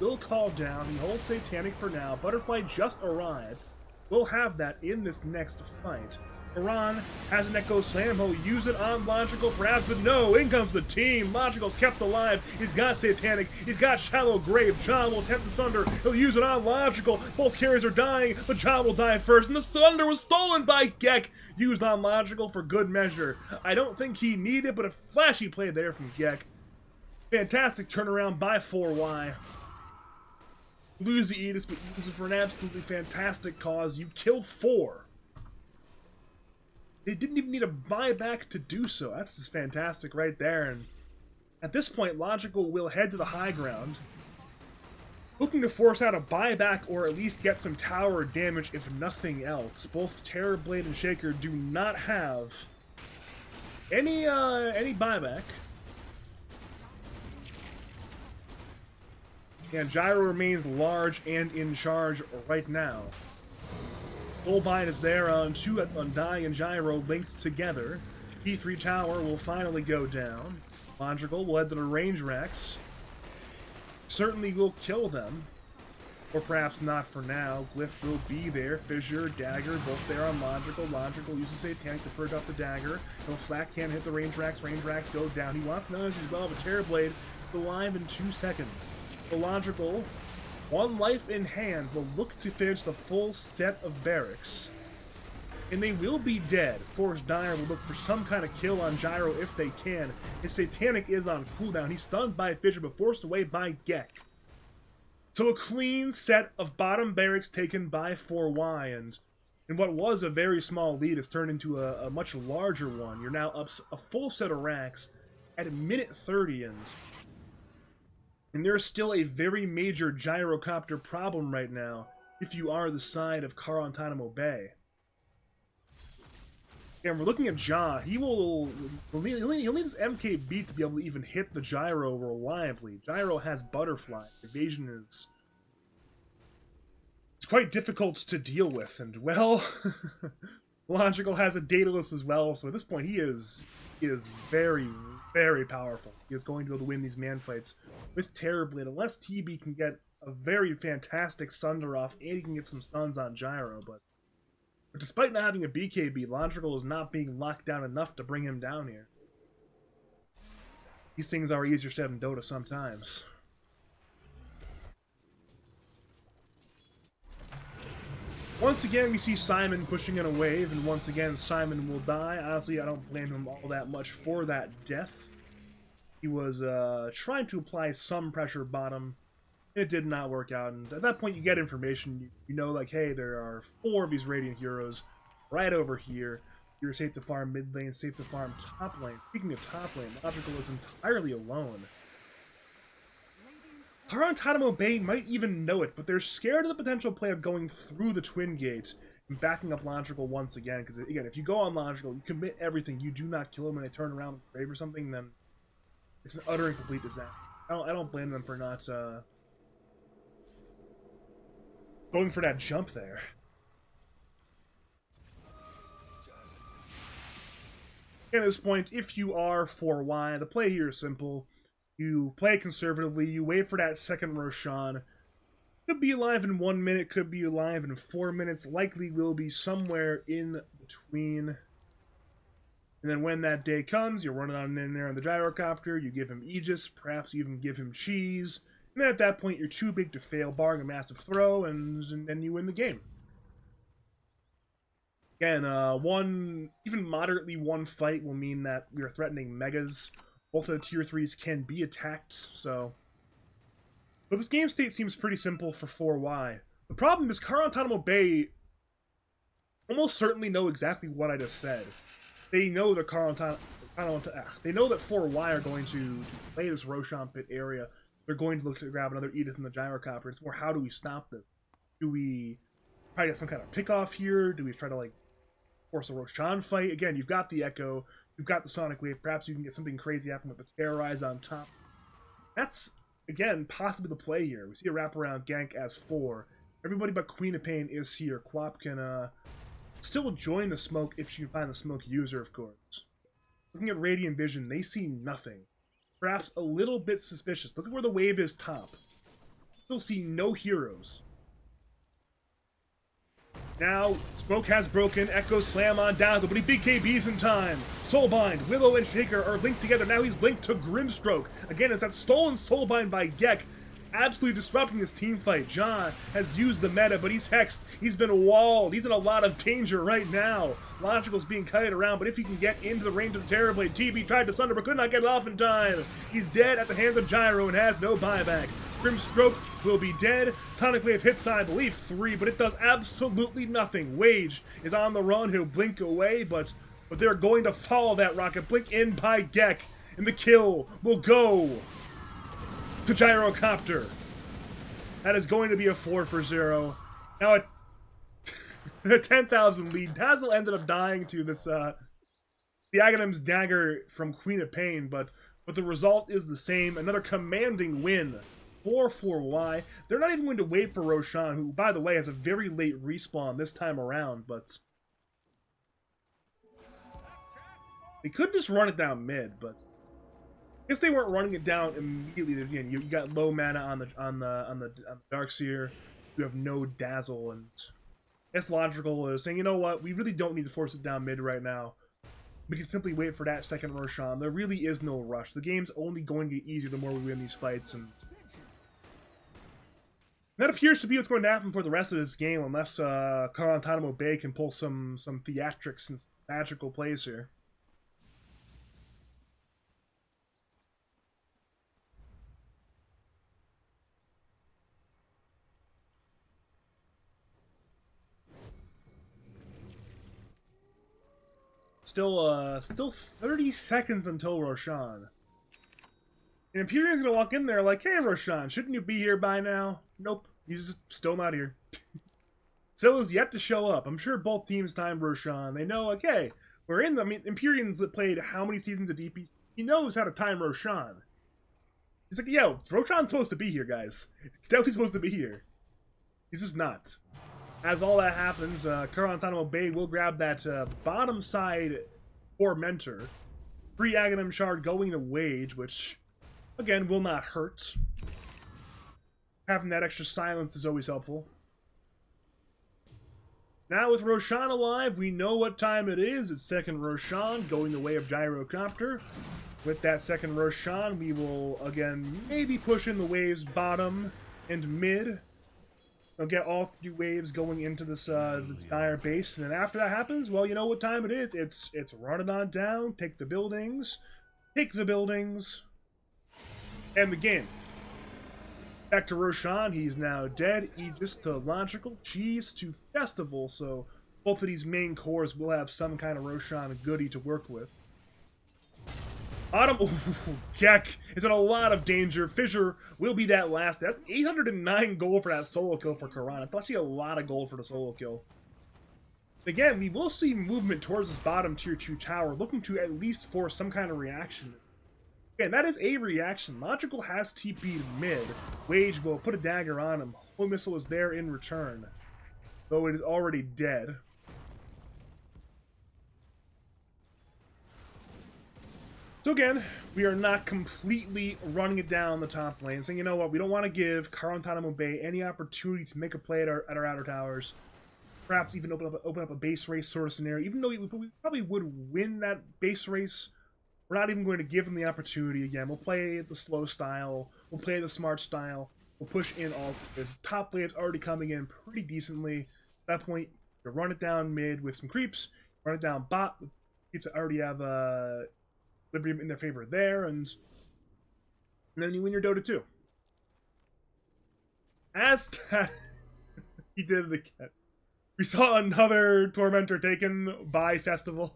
Will call down. He holds Satanic for now. Butterfly just arrived. We'll have that in this next fight. Iran has an Echo Slam. He'll use it on Logical, perhaps, but no. In comes the team. Logical's kept alive. He's got Satanic. He's got Shallow Grave. John will attempt the Sunder. He'll use it on Logical. Both carriers are dying, but John will die first. And the Sunder was stolen by Gek. Used on Logical for good measure. I don't think he needed it, but a flashy play there from Gek. Fantastic turnaround by 4Y. Lose the Aegis, but use it for an absolutely fantastic cause. You killed 4. They didn't even need a buyback to do so. That's just fantastic right there. And at this point, Logical will head to the high ground, looking to force out a buyback or at least get some tower damage, if nothing else. Both Terrorblade and Shaker do not have any buyback. And Gyro remains large and in charge right now. Soulbind is there on 2, that's Undying and Gyro linked together. P3 tower will finally go down. Logical will head to the range Rex. Certainly will kill them. Or perhaps not for now. Glyph will be there. Fissure, Dagger, both there on Logical. Logical uses Satanic to purge up the Dagger. No Flat can't hit the range Rex. Range Rex go down. He wants Menace as well, but Terrorblade alive in 2 seconds. The Logical, 1 life in hand, will look to finish the full set of barracks. And they will be dead. Force Dire will look for some kind of kill on Gyro if they can. His Satanic is on cooldown. He's stunned by Fissure, but forced away by Gek. So a clean set of bottom barracks taken by 4Y, and in what was a very small lead has turned into a much larger one. You're now up a full set of racks at minute 30, and there's still a very major gyrocopter problem right now if you are the side of Karantanamo Bay. And we're looking at Ja. He'll need his MKB to be able to even hit the Gyro reliably. Gyro has Butterfly. Evasion is... it's quite difficult to deal with, and, well, Logical has a Daedalus as well, so at this point he is very, very powerful. He is going to be able to win these man fights with Terrorblade, unless TB can get a very fantastic Sunder off, and he can get some stuns on Gyro, but despite not having a BKB, Logical is not being locked down enough to bring him down here. These things are easier said in Dota sometimes. Once again, we see Simon pushing in a wave, and once again, Simon will die. Honestly, I don't blame him all that much for that death. He was trying to apply some pressure bottom. It did not work out, and at that point you get information. You know, like, hey, there are 4 of these Radiant heroes right over here. You're safe to farm mid lane, safe to farm top lane. Speaking of top lane, Logical is entirely alone. Karantanamo Bay might even know it, but they're scared of the potential play of going through the Twin Gates and backing up Logical once again, because, again, if you go on Logical, you commit everything, you do not kill them, and they turn around and grave or something, then it's an utter and complete disaster. I don't blame them for not going for that jump there. At this point, if you are 4Y, the play here is simple. You play conservatively, you wait for that second Roshan. Could be alive in 1 minute, could be alive in 4 minutes, likely will be somewhere in between. And then when that day comes, you're running on in there on the gyrocopter, you give him Aegis, perhaps you even give him cheese. And then at that point, you're too big to fail, barring a massive throw, and then you win the game. Again, even moderately one fight will mean that we are threatening megas. Both of the tier 3s can be attacked, so... But this game state seems pretty simple for 4Y. The problem is Karantanamo Bay almost certainly know exactly what I just said. They know that they know that 4Y are going to play this Roshan pit area. They're going to look to grab another Aegis in the gyrocopter. It's more, how do we stop this? Do we try to get some kind of pick off here? Do we try to, like, force a Roshan fight. Again, you've got the Echo, you've got the Sonic Wave. Perhaps you can get something crazy happen with the Terrorize on top. That's, again, possibly the play here. We see a wraparound gank as 4. Everybody but Queen of Pain is here. Quap can still join the smoke if she can find the smoke user, of course. Looking at Radiant Vision, they see nothing. Perhaps a little bit suspicious. Look at where the wave is top. Still see no heroes. Now, Smoke has broken, Echo slam on Dazzle, but he big KBs in time. Soulbind, Willow, and Shaker are linked together. Now he's linked to Grimstroke. Again, it's that stolen Soulbind by Gek, absolutely disrupting this team fight. John has used the meta, but he's hexed. He's been walled. He's in a lot of danger right now. Logical's being kited around, but if he can get into the range of the Terrorblade, TB tried to sunder, but could not get it off in time. He's dead at the hands of Gyro and has no buyback. Grimstroke will be dead. Sonic Wave hits, I believe, 3, but it does absolutely nothing. Wage is on the run. He'll blink away, but they're going to follow that rocket. Blink in by Gek, and the kill will go to Gyrocopter. That is going to be a 4-for-0. Now, a 10,000 lead. Dazzle ended up dying to this, the Aghanim's dagger from Queen of Pain, but the result is the same. Another commanding win. 4-4-Y. They're not even going to wait for Roshan, who, by the way, has a very late respawn this time around, but they could just run it down mid, but I guess they weren't running it down immediately. Again, you got low mana on the Darkseer. You have no Dazzle, and I guess Logical is saying, you know what, we really don't need to force it down mid right now. We can simply wait for that second Roshan. There really is no rush. The game's only going to get easier the more we win these fights, and that appears to be what's going to happen for the rest of this game, unless Karantanamo Bay can pull some theatrics and magical plays here. Still 30 seconds until Roshan. And Imperium's gonna walk in there like, hey Roshan, shouldn't you be here by now? Nope, he's just still not here. Still is yet to show up. I'm sure both teams timed Roshan. They know, like, hey, we're in the... I mean, Imperium's played how many seasons of DP? He knows how to time Roshan. He's like, yo, Roshan's supposed to be here, guys. It's definitely supposed to be here. He's just not. As all that happens, Karantanamo Bay will grab that bottom side Tormentor. Free Aghanim Shard going to Wage, which, again, will not hurt. Having that extra silence is always helpful. Now with Roshan alive, we know what time it is. It's second Roshan going the way of Gyrocopter. With that second Roshan, we will, again, maybe push in the waves bottom and mid. They'll get all 3 waves going into this dire base, and then after that happens, well, you know what time it is. It's run it on down, take the buildings, and the game. Back to Roshan, he's now dead. Aegis to Logical, Cheese to Festival, so both of these main cores will have some kind of Roshan goodie to work with. Autumn, Gek is in a lot of danger. Fissure will be that last. That's 809 gold for that solo kill for Karan. It's actually a lot of gold for the solo kill. Again, we will see movement towards this bottom tier 2 tower, looking to at least force some kind of reaction. Again, that is a reaction. Logical has TP'd mid. Wage will put a dagger on him. Holy Missile is there in return, though it is already dead. So again, we are not completely running it down the top lane, saying, you know what, we don't want to give Karantanamo Bay any opportunity to make a play at our outer towers. Perhaps even open up a base race sort of scenario. Even though we probably would win that base race, we're not even going to give them the opportunity again. We'll play the slow style, we'll play the smart style, we'll push in all this. Top wave's already coming in pretty decently. At that point, you run it down mid with some creeps, run it down bot with creeps that already have Liberty in their favor there, and then you win your Dota 2. As that, he did it again. We saw another Tormentor taken by Festival.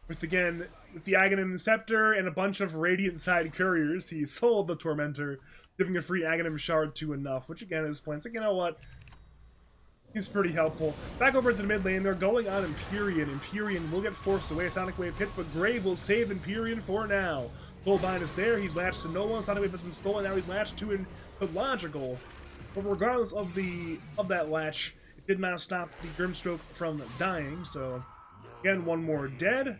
with the Aghanim Scepter and a bunch of Radiant side couriers. He sold the Tormentor, giving a free Aghanim Shard to Enough, which again is playing. It's like, you know what? He's pretty helpful. Back over to the mid lane, they're going on Empyrean. Empyrean will get forced away. Sonic Wave hit, but Grave will save Empyrean for now. Soulbind is there. He's latched to no one. Sonic Wave has been stolen. Now he's latched to Logical. But regardless of that latch, it did not stop the Grimstroke from dying. So again, one more dead.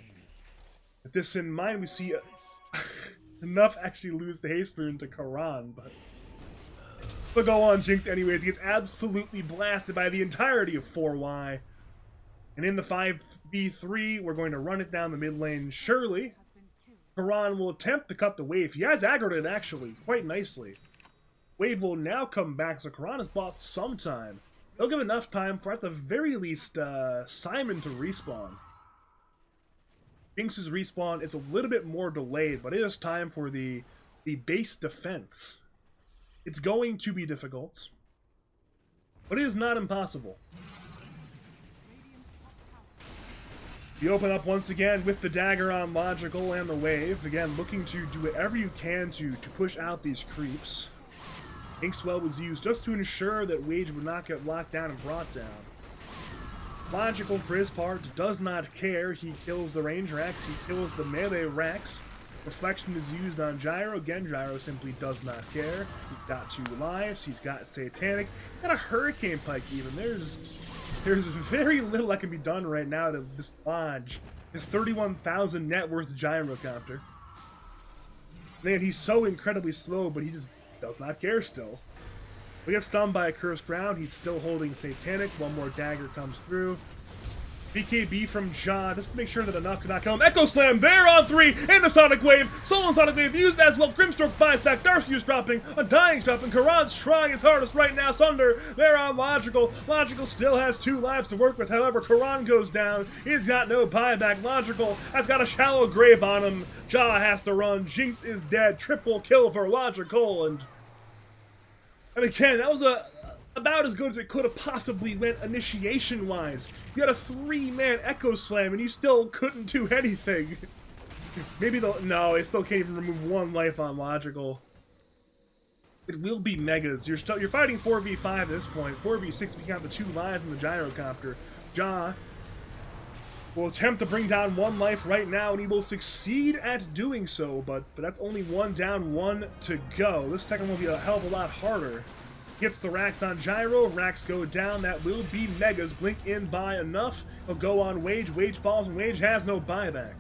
With this in mind, we see enough actually lose the haste rune to Karan, but they'll go on Jinx anyways. He gets absolutely blasted by the entirety of 4Y. And in the 5v3, we're going to run it down the mid lane. Surely, Karan will attempt to cut the wave. He has aggroed it, actually, quite nicely. Wave will now come back, so Karan has bought some time. They'll give enough time for, at the very least, Simon to respawn. Jinx's respawn is a little bit more delayed, but it is time for the base defense. It's going to be difficult, but it is not impossible. You open up once again with the dagger on Logical and the wave. Again, looking to do whatever you can to push out these creeps. Inkswell was used just to ensure that Wage would not get locked down and brought down. Logical, for his part, does not care. He kills the range Rex, he kills the melee Rex. Reflection is used on Gyro. Again, Gyro simply does not care. He's got 2 lives, he's got Satanic, he's got a Hurricane Pike even. There's very little that can be done right now to dislodge his 31,000 net worth Gyrocopter. Man, he's so incredibly slow, but he just does not care still. We get stunned by a Cursed Ground. He's still holding Satanic. One more dagger comes through. BKB from Ja, just to make sure that enough could not kill him. Echo Slam there on 3, and the Sonic Wave. Solo Sonic Wave used as well. Grimstroke buys back. Darkhue's dropping. Undying's dropping. Karan's trying his hardest right now. Sunder there on Logical. Logical still has 2 lives to work with. However, Karan goes down. He's got no buyback. Logical has got a shallow grave on him. Ja has to run. Jinx is dead. Triple kill for Logical, and again, that was about as good as it could have possibly went initiation-wise. You had a 3-man Echo Slam, and you still couldn't do anything. Maybe no, they still can't even remove 1 life on Logical. It will be Megas. You're fighting 4v5 at this point. 4v6 if you count the 2 lives in the Gyrocopter. Ja will attempt to bring down 1 life right now, and he will succeed at doing so, but that's only 1 down, 1 to go. This second will be a hell of a lot harder. Gets the racks on Gyro, racks go down, that will be Megas. Blink in by enough, he'll go on Wage, Wage falls, and Wage has no buyback.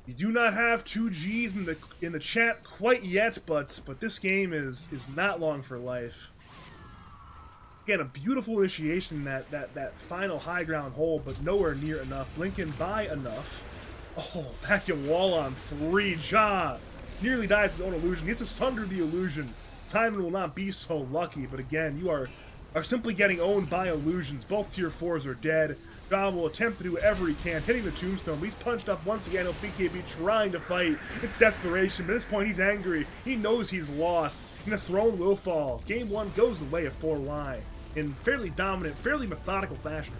You do not have 2 Gs in the chat quite yet, but this game is not long for life. Again, a beautiful initiation, that final high ground hold, but nowhere near enough. Blinking by enough. Oh, vacuum wall on 3. Ja nearly dies his own illusion. He gets to sunder the illusion. Timon will not be so lucky, but again, you are simply getting owned by illusions. Both tier 4s are dead. Ja will attempt to do whatever he can, hitting the tombstone. He's punched up once again. BKB trying to fight. It's desperation, but at this point he's angry. He knows he's lost, and the throne will fall. Game 1 goes the way of 4Y in fairly dominant, fairly methodical fashion.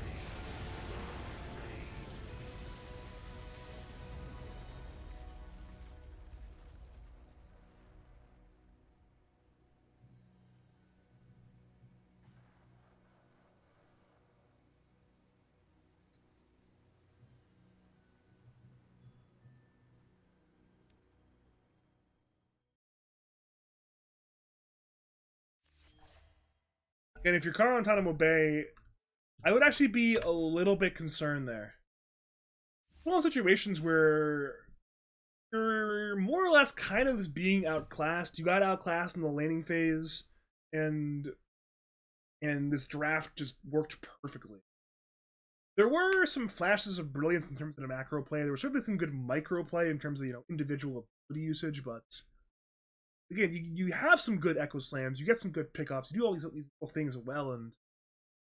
And if you're Karantanamo Bay, I would actually be a little bit concerned there. One of those situations where you're more or less kind of being outclassed. You got outclassed in the laning phase, and this draft just worked perfectly. There were some flashes of brilliance in terms of the macro play. There was certainly some good micro play in terms of individual ability usage, but again, you have some good Echo Slams, you get some good pickups, you do all these little things well, and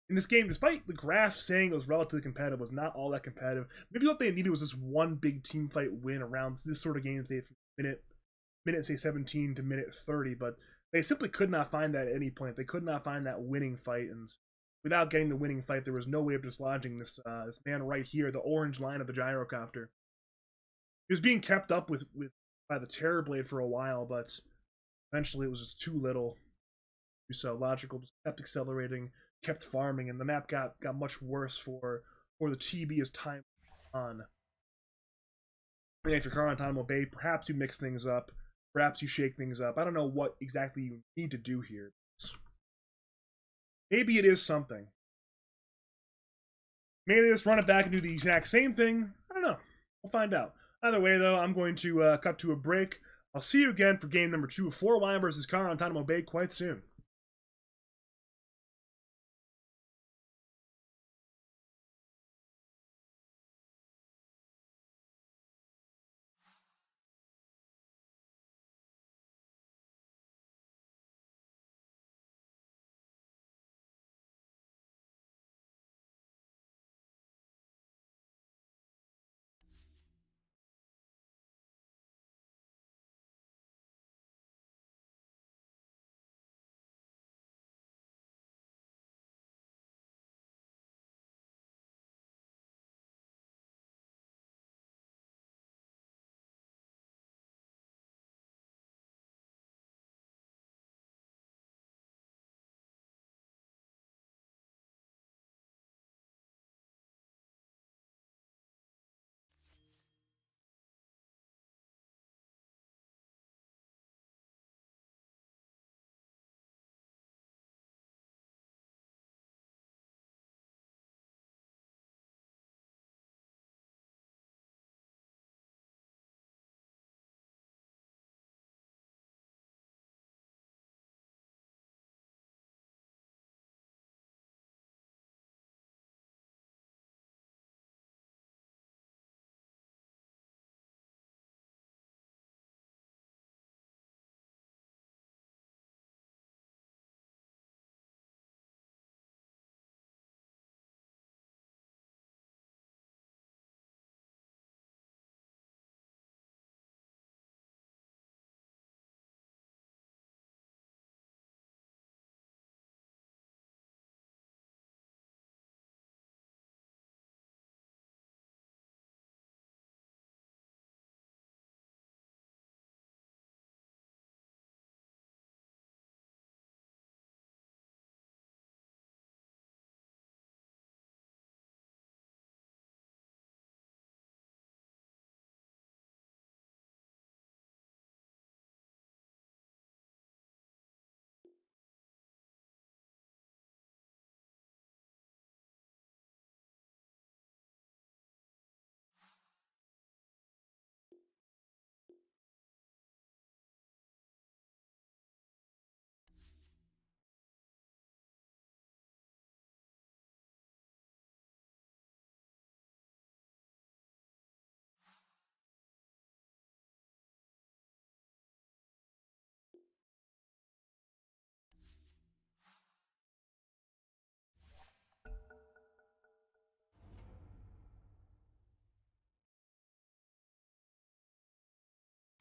in this game, despite the graph saying it was relatively competitive, it was not all that competitive. Maybe what they needed was this one big team fight win around this sort of game, say from minute say 17 to minute 30, but they simply could not find that at any point. They could not find that winning fight, and without getting the winning fight, there was no way of dislodging this man right here, the orange line of the Gyrocopter. He was being kept up by the Terrorblade for a while, but eventually it was just too little so. Logical just kept accelerating, kept farming, and the map got much worse for the TB as time went on. And if you're Karantanamo Bay, perhaps you mix things up, perhaps you shake things up. I don't know what exactly you need to do here. Maybe it is something. Maybe they just run it back and do the exact same thing. I don't know. We'll find out. Either way, though, I'm going to cut to a break. I'll see you again for game number 2 of 4Y versus Karantanamo Bay quite soon.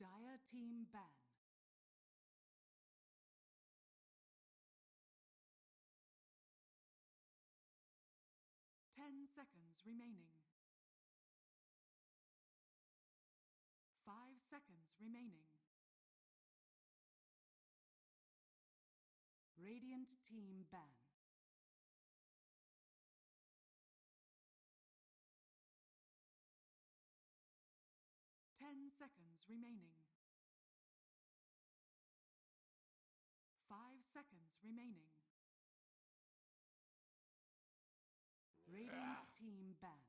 Dire team ban. 10 seconds remaining. 5 seconds remaining. Radiant team ban. 10 seconds remaining. 5 seconds remaining. Radiant team ban.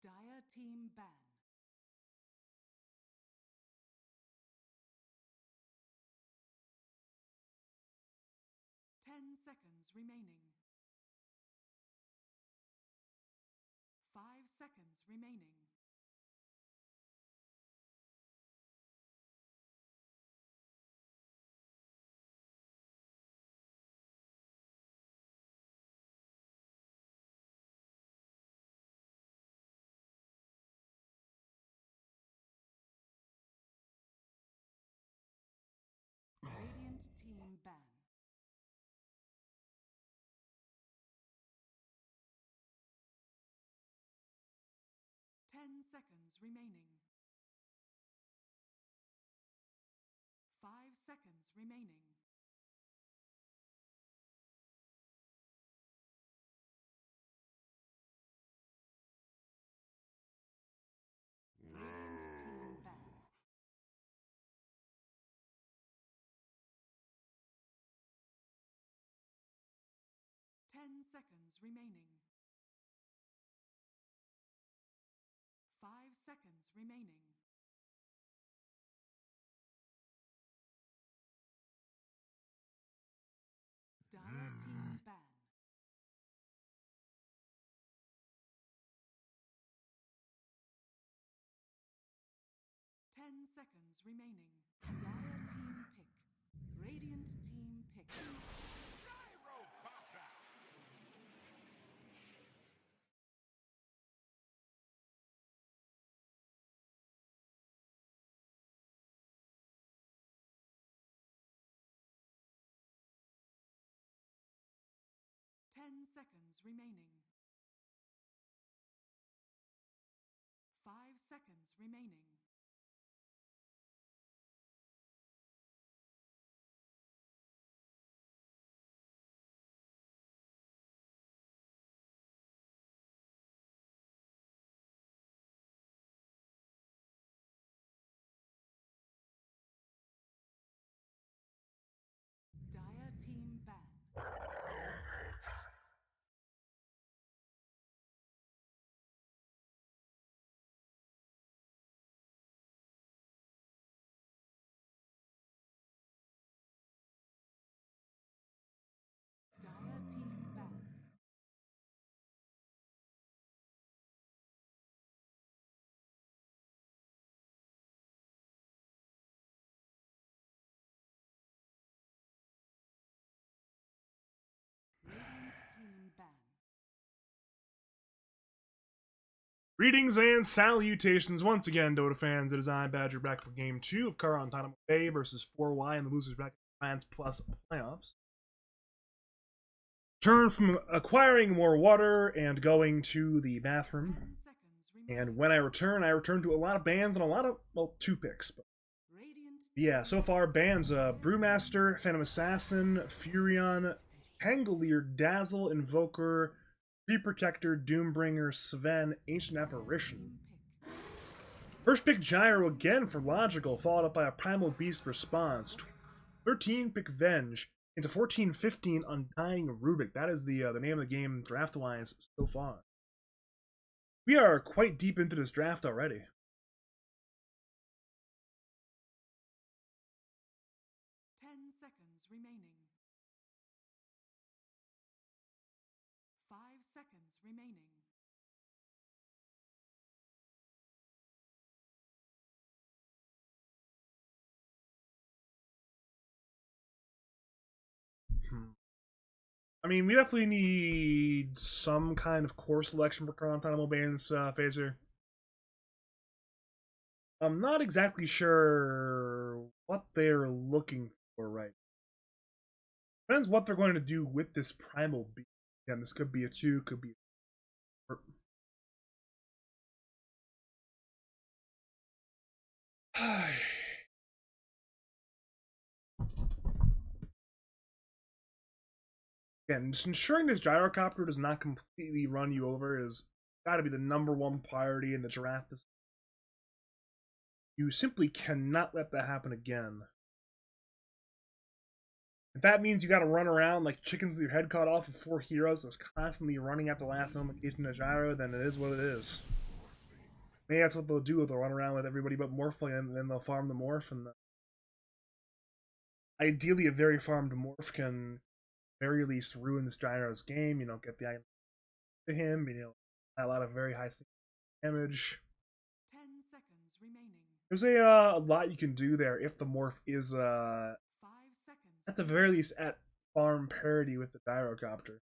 Dire team ban. 10 seconds remaining. 5 seconds remaining. Radiant team ban. 10 seconds remaining. 5 remaining. Radiant team ban. 10 seconds remaining. 5 seconds remaining. Dire team ban. 10 seconds remaining. Dire team pick. Radiant team pick. Gyro Papa! 10 seconds remaining. 5 seconds remaining. Dire team ban. Dire team ban. Radiant team ban. Greetings and salutations once again, Dota fans. It is I, Badger, back for Game 2 of Karantanamo Bay versus 4Y in the Losers Bracket Plans Plus Playoffs. Turn from acquiring more water and going to the bathroom. 10 seconds remaining. And when I return to a lot of bans and a lot of, well, 2 picks. But Radiant yeah, so far bans, Brewmaster, Phantom Assassin, Furion, Pangolier, Dazzle, Invoker, Protector, Doombringer, Sven, Ancient Apparition. team pick. First pick Gyro again for Logical, followed up by a Primal Beast response. 13 pick Venge into 14-15 Undying Rubik. That is the name of the game draft-wise so far. We are quite deep into this draft already. Remaining. 5 seconds remaining. I mean, we definitely need some kind of core selection for Karantanamo Bay's phaser. I'm not exactly sure what they're looking for right now. Depends what they're going to do with this Primal Beast. Again, this could be a 2, could be a 4. Again, just ensuring this gyrocopter does not completely run you over is got to be the #1 priority in the draft. You simply cannot let that happen again. If that means you got to run around like chickens with your head cut off with 4 heroes that's constantly running at the last notification of gyro, then it is what it is. Maybe that's what they'll do. They'll run around with everybody but Morphling, and then they'll farm the Morph. And ideally, a very farmed Morph can very least ruin this gyro's game. You know, get the item to him. You know, a lot of very high damage. 10 seconds remaining. There's a lot you can do there if the Morph is 5 seconds. at the very least at farm parity with the gyrocopter.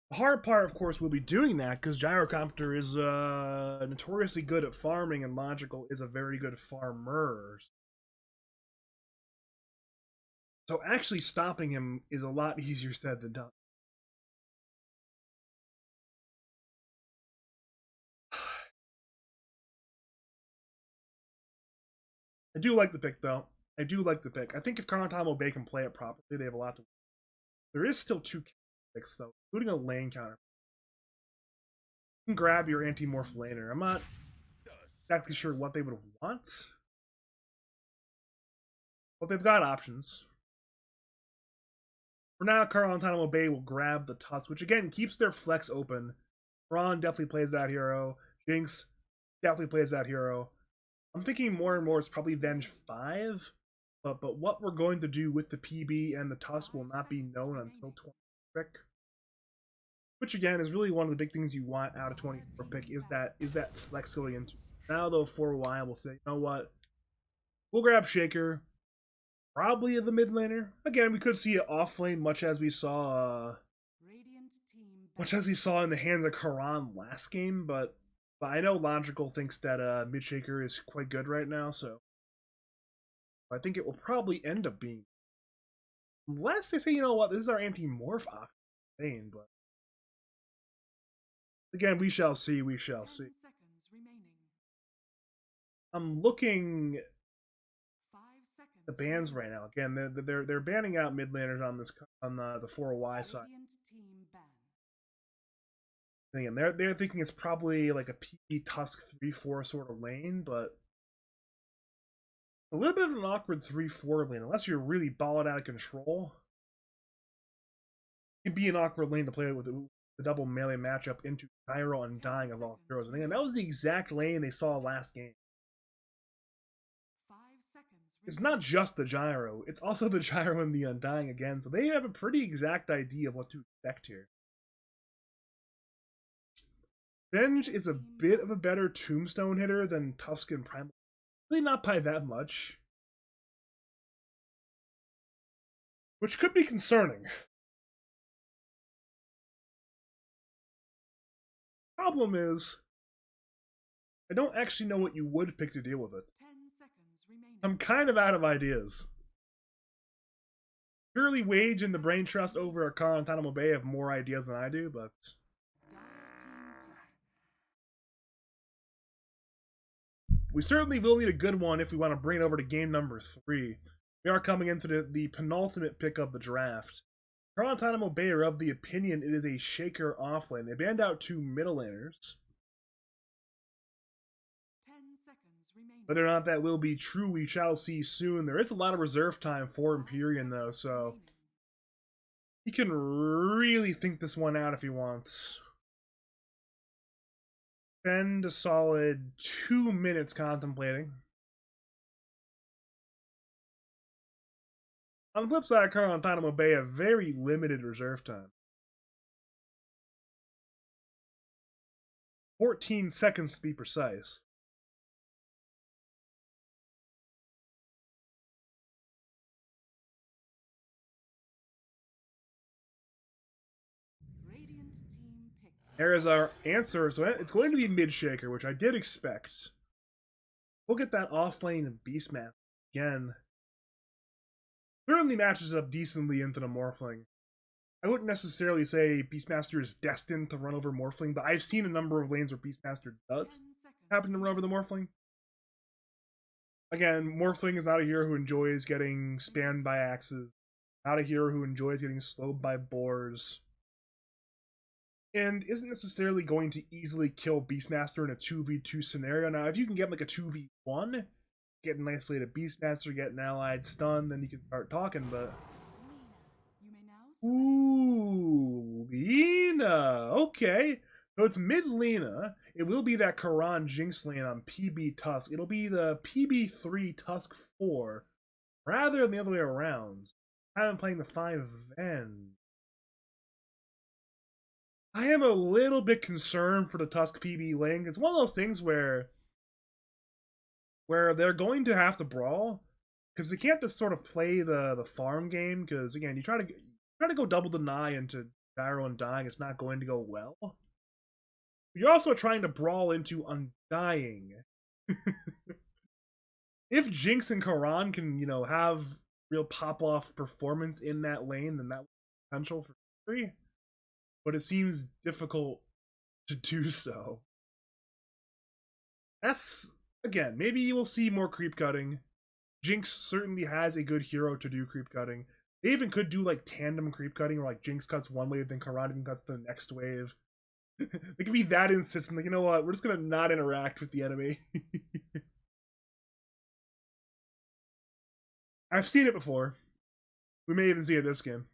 The hard part, of course, will be doing that because Gyrocopter is notoriously good at farming, and Logical is a very good farmer. So actually stopping him is a lot easier said than done. I do like the pick, though. I do like the pick. I think if Karantanamo Bay can play it properly, they have a lot to. There is still two picks though, including a lane counter. You can grab your anti-morph laner. I'm not exactly sure what they would want, but they've got options. For now, Karantanamo Bay will grab the Tusk, which again keeps their flex open. Ron definitely plays that hero. Jinx definitely plays that hero. I'm thinking more and more it's probably Venge 5, but what we're going to do with the PB and the Tusk will not be known until 20 pick. Which again is really one of the big things you want out of 24 pick is that flex going into. Now though, for a while we'll say, you know what? We'll grab Shaker, probably the mid laner. Again, we could see it off lane, much as we saw in the hands of Karan last game, but I know Logical thinks that mid Shaker is quite good right now, so I think it will probably end up being, unless they say, you know what, this is our anti-morph option, but again, we shall see. We shall see. I'm looking at the bans right now. Again, they're banning out mid laners on the 4Y side. Again, they're thinking it's probably like a P Tusk 3-4 sort of lane, but a little bit of an awkward 3-4 lane unless you're really balling out of control. It can be an awkward lane to play with the double melee matchup into Gyro Undying of all heroes. And again, that was the exact lane they saw last game. It's not just the Gyro, it's also the Gyro and the Undying again, so they have a pretty exact idea of what to expect here. Venge is a bit of a better tombstone hitter than Tusk and Primal. Really not by that much. Which could be concerning. Problem is, I don't actually know what you would pick to deal with it. I'm kind of out of ideas. Surely Wage and the Brain Trust over at Karantanamo Bay have more ideas than I do, but we certainly will need a good one if we want to bring it over to game number 3. We are coming into the penultimate pick of the draft. Karantanamo Bay are of the opinion it is a Shaker offlane. They banned out 2 middle laners. Whether or not that will be true, we shall see soon. There is a lot of reserve time for Empyrean, though, so he can really think this one out if he wants. Spend a solid 2 minutes contemplating. On the flip side, Karantanamo Bay have very limited reserve time. 14 seconds to be precise. There is our answer. So it's going to be mid Shaker, which I did expect. We'll get that offlane Beastmaster again. Certainly matches up decently into the Morphling. I wouldn't necessarily say Beastmaster is destined to run over Morphling, but I've seen a number of lanes where Beastmaster does happen to run over the Morphling. Again, Morphling is not a hero who enjoys getting spammed by axes. Not a hero who enjoys getting slowed by boars. And isn't necessarily going to easily kill Beastmaster in a 2v2 scenario. Now, if you can get like a 2v1, get an isolated Beastmaster, get an allied stun, then you can start talking, but... Ooh, Lina! Okay. So it's mid Lina. It will be that Karan Jinx lane on PB Tusk. It'll be the PB3 Tusk 4, rather than the other way around. I've been playing the 5 Venge. I am a little bit concerned for the Tusk PB lane. It's one of those things where they're going to have to brawl because they can't just sort of play the farm game. Because again, you try to go double deny into Gyro Undying, it's not going to go well. You're also trying to brawl into Undying. If Jinx and Karan can, have real pop off performance in that lane, then that would be potential for victory. But it seems difficult to do so. Again, maybe you will see more creep cutting. Jinx certainly has a good hero to do creep cutting. They even could do like tandem creep cutting, where like Jinx cuts one wave, then Karantanamo cuts the next wave. They could be that insistent, like, you know what, we're just gonna not interact with the enemy. I've seen it before. We may even see it this game.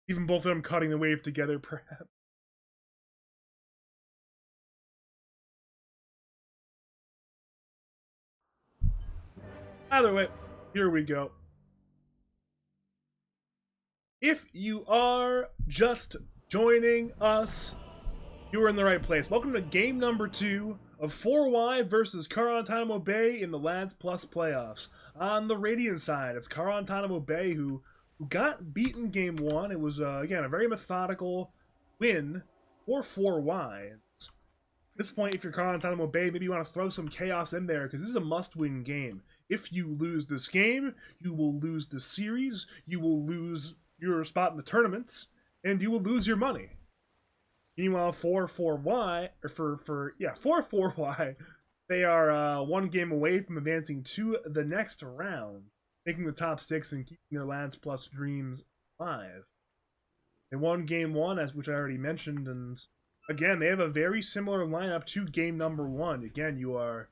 Even both of them cutting the wave together, perhaps. Either way, here we go. If you are just joining us, you are in the right place. Welcome to game number 2 of 4Y versus Karantanamo Bay in the Lads Plus playoffs. On the Radiant side, it's Karantanamo Bay who got beaten game 1. It was, again, a very methodical win for 4Y. At this point, if you're Karantanamo Bay, maybe you want to throw some chaos in there, because this is a must-win game. If you lose this game, you will lose the series, you will lose your spot in the tournaments, and you will lose your money. Meanwhile, 4-4-Y, or 4-4-Y, they are one game away from advancing to the next round, making the top 6 and keeping their Lads Plus dreams alive. They won game 1, as which I already mentioned, and again, they have a very similar lineup to game number 1. Again, you are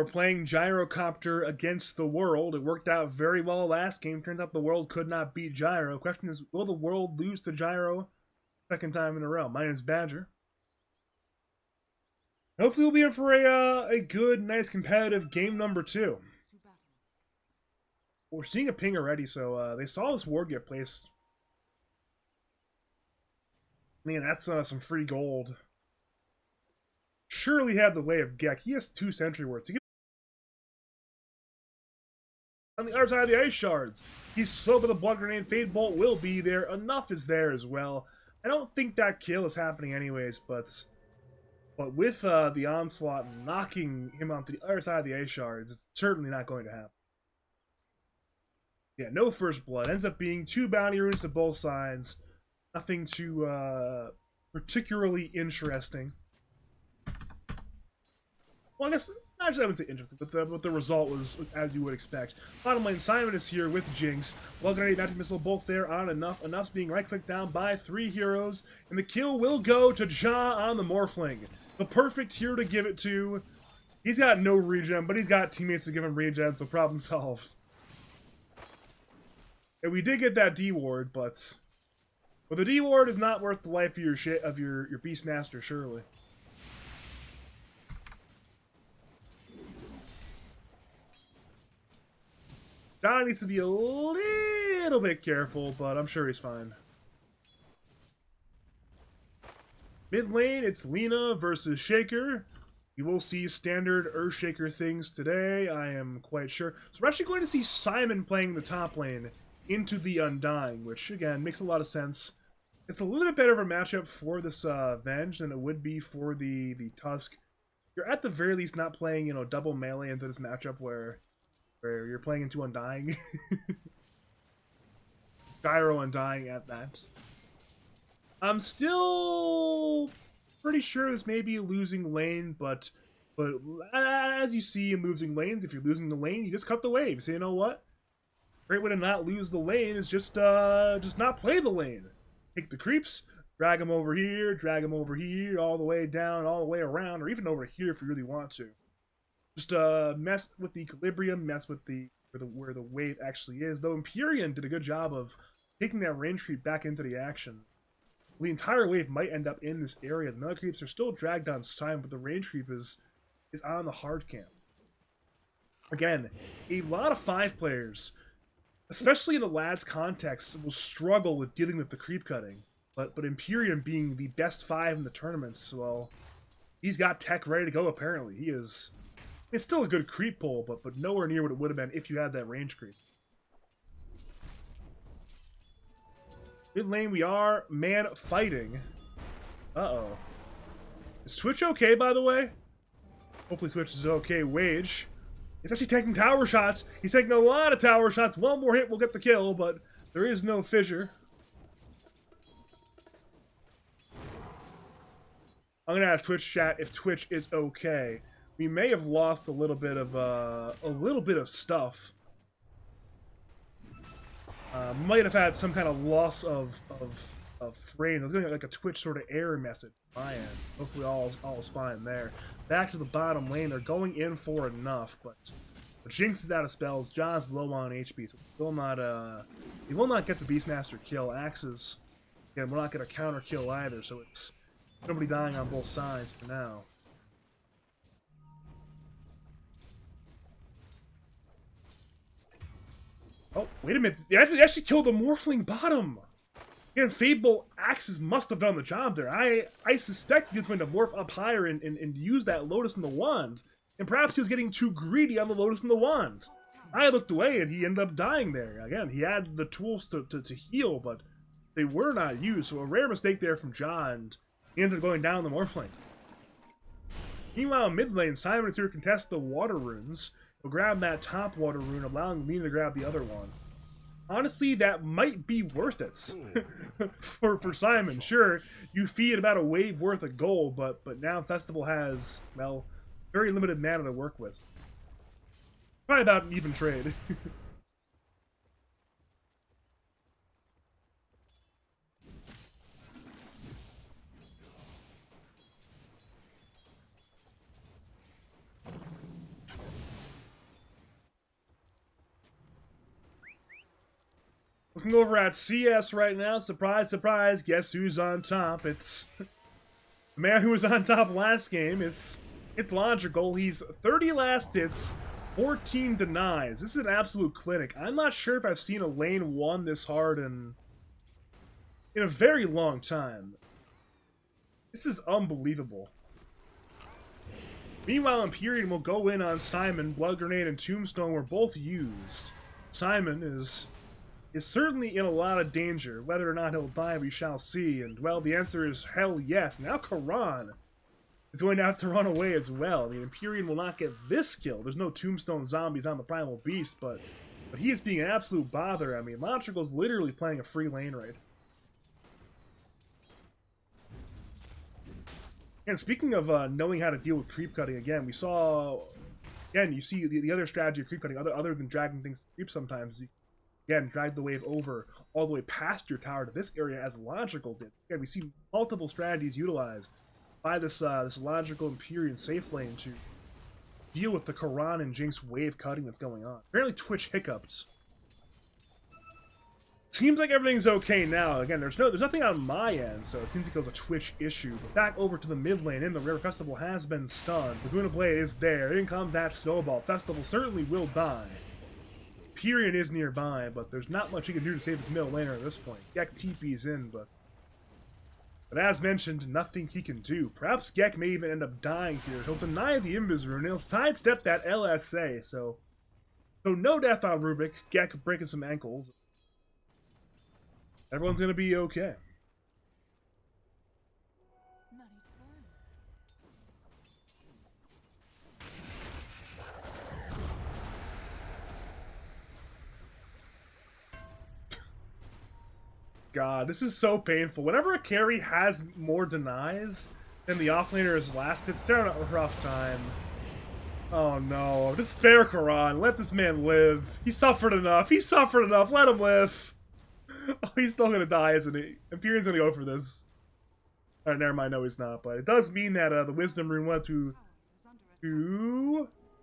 playing Gyrocopter against the World. It worked out very well last game. Turns out the World could not beat Gyro. Question is, will the World lose to Gyro second time in a row? My name is Badger. Hopefully we'll be in for a good, nice, competitive game number 2. We're seeing a ping already, so they saw this ward get placed. Man, that's some free gold. Surely had the way of Gek. He has 2 sentry wards. On the other side of the ice shards, he's slow, but the blood grenade fade bolt will be there. Enough is there as well. I don't think that kill is happening anyways, but with the onslaught knocking him onto the other side of the ice shards, it's certainly not going to happen. Yeah, no first blood. Ends up being 2 bounty runes to both sides. Nothing too particularly interesting. Well, I guess, actually I would say interesting, but the result was as you would expect. Bottom lane, Simon is here with Jinx. Well grenade, magic missile, both there on Enough. Enough's being right-clicked down by 3 heroes, and the kill will go to Ja on the Morphling. The perfect hero to give it to. He's got no regen, but he's got teammates to give him regen, so problem solved. And we did get that D ward, but the D ward is not worth the life of your Beastmaster, surely. John needs to be a little bit careful, but I'm sure he's fine. Mid lane, it's Lina versus Shaker. You will see standard Earthshaker things today, I am quite sure. So we're actually going to see Simon playing the top lane into the Undying, which, again, makes a lot of sense. It's a little bit better of a matchup for this Venge than it would be for the Tusk. You're at the very least not playing, double melee into this matchup where you're playing into Undying. Gyro Undying at that. I'm still pretty sure this may be a losing lane, but as you see in losing lanes, if you're losing the lane, you just cut the wave. So you know what? Great way to not lose the lane is just not play the lane. Take the creeps, drag them over here, all the way down, all the way around, or even over here if you really want to. Just mess with the equilibrium, mess with where the wave actually is. Though Empyrean did a good job of taking that range creep back into the action. The entire wave might end up in this area. The melee creeps are still dragged on Stein, but the range creep is on the hard camp. Again, a lot of 5 players, especially in the Lads context, will struggle with dealing with the creep cutting. But Empyrean being the best 5 in the tournaments, well, he's got tech ready to go apparently. He is... It's still a good creep pull, but nowhere near what it would have been if you had that range creep. Mid lane, we are man fighting. Uh-oh. Is Twitch okay, by the way? Hopefully Twitch is okay. Wage. He's actually taking tower shots. He's taking a lot of tower shots. One more hit will get the kill, but there is no fissure. I'm going to ask Twitch chat if Twitch is okay. we may have lost a little bit of stuff. Might have had some kind of loss of frame. I was getting like a Twitch sort of error message on my end. Hopefully all is fine there. Back to the bottom lane. They're going in for enough, but Jinx is out of spells. John's low on HP, so he will not get the Beastmaster kill. Axes, again, we're not going to counter kill either, so it's nobody dying on both sides for now. Oh, wait a minute. They actually killed the Morphling bottom. Again, Fable Axes must have done the job there. I suspect he was going to morph up higher and use that Lotus in the Wand. And perhaps he was getting too greedy on the Lotus in the Wand. I looked away and he ended up dying there. Again, he had the tools to heal, but they were not used. So a rare mistake there from John. And he ended up going down the Morphling. Meanwhile, mid lane, Simon is here to contest the water runes. He'll grab that top water rune, allowing Lena to grab the other one. Honestly, that might be worth it for Simon. Sure, you feed about a wave worth of gold, but now Festival has, well, very limited mana to work with. Probably about an even trade. Looking over at CS right now, surprise, surprise, guess who's on top? It's the man who was on top last game. It's logical. He's 30 last hits, 14 denies. This is an absolute clinic. I'm not sure if I've seen a lane won this hard in a very long time. This is unbelievable. Meanwhile, Empyrean will go in on Simon. Blood Grenade and Tombstone were both used. Simon is certainly in a lot of danger. Whether or not he'll die, we shall see. And, well, the answer is hell yes. Now Karan is going to have to run away as well. I mean, Empyrean will not get this kill. There's no Tombstone zombies on the Primal Beast, but he is being an absolute bother. I mean, Lotrical's literally playing a free lane raid. And speaking of knowing how to deal with creep cutting, again, we saw... Again, you see the other strategy of creep cutting, other than dragging things to creep sometimes. Again, drag the wave over all the way past your tower to this area as Logical did. Again, we see multiple strategies utilized by this Logical Empyrean safe lane to deal with the Karan and Jinx wave cutting that's going on. Apparently Twitch hiccups. Seems like everything's okay now. Again, there's nothing on my end, so it seems like it was a Twitch issue. But back over to the mid lane in the river. Festival has been stunned. Laguna Blade is there. In comes that snowball. Festival certainly will die. Empyrean is nearby, but there's not much he can do to save his middle laner at this point. Gek TP's in, but as mentioned, nothing he can do. Perhaps Gek may even end up dying here. He'll deny the Invis rune. He'll sidestep that LSA, so no death on Rubik. Gek breaking some ankles. Everyone's gonna be okay. God, this is so painful. Whenever a carry has more denies than the offlaner's last, it's having a rough time. Oh no, just spare Karan. Let this man live. He suffered enough. He suffered enough. Let him live. Oh, he's still gonna die, isn't he? Empyrean's gonna go for this. Alright, never mind. No, he's not. But it does mean that the Wisdom Rune went to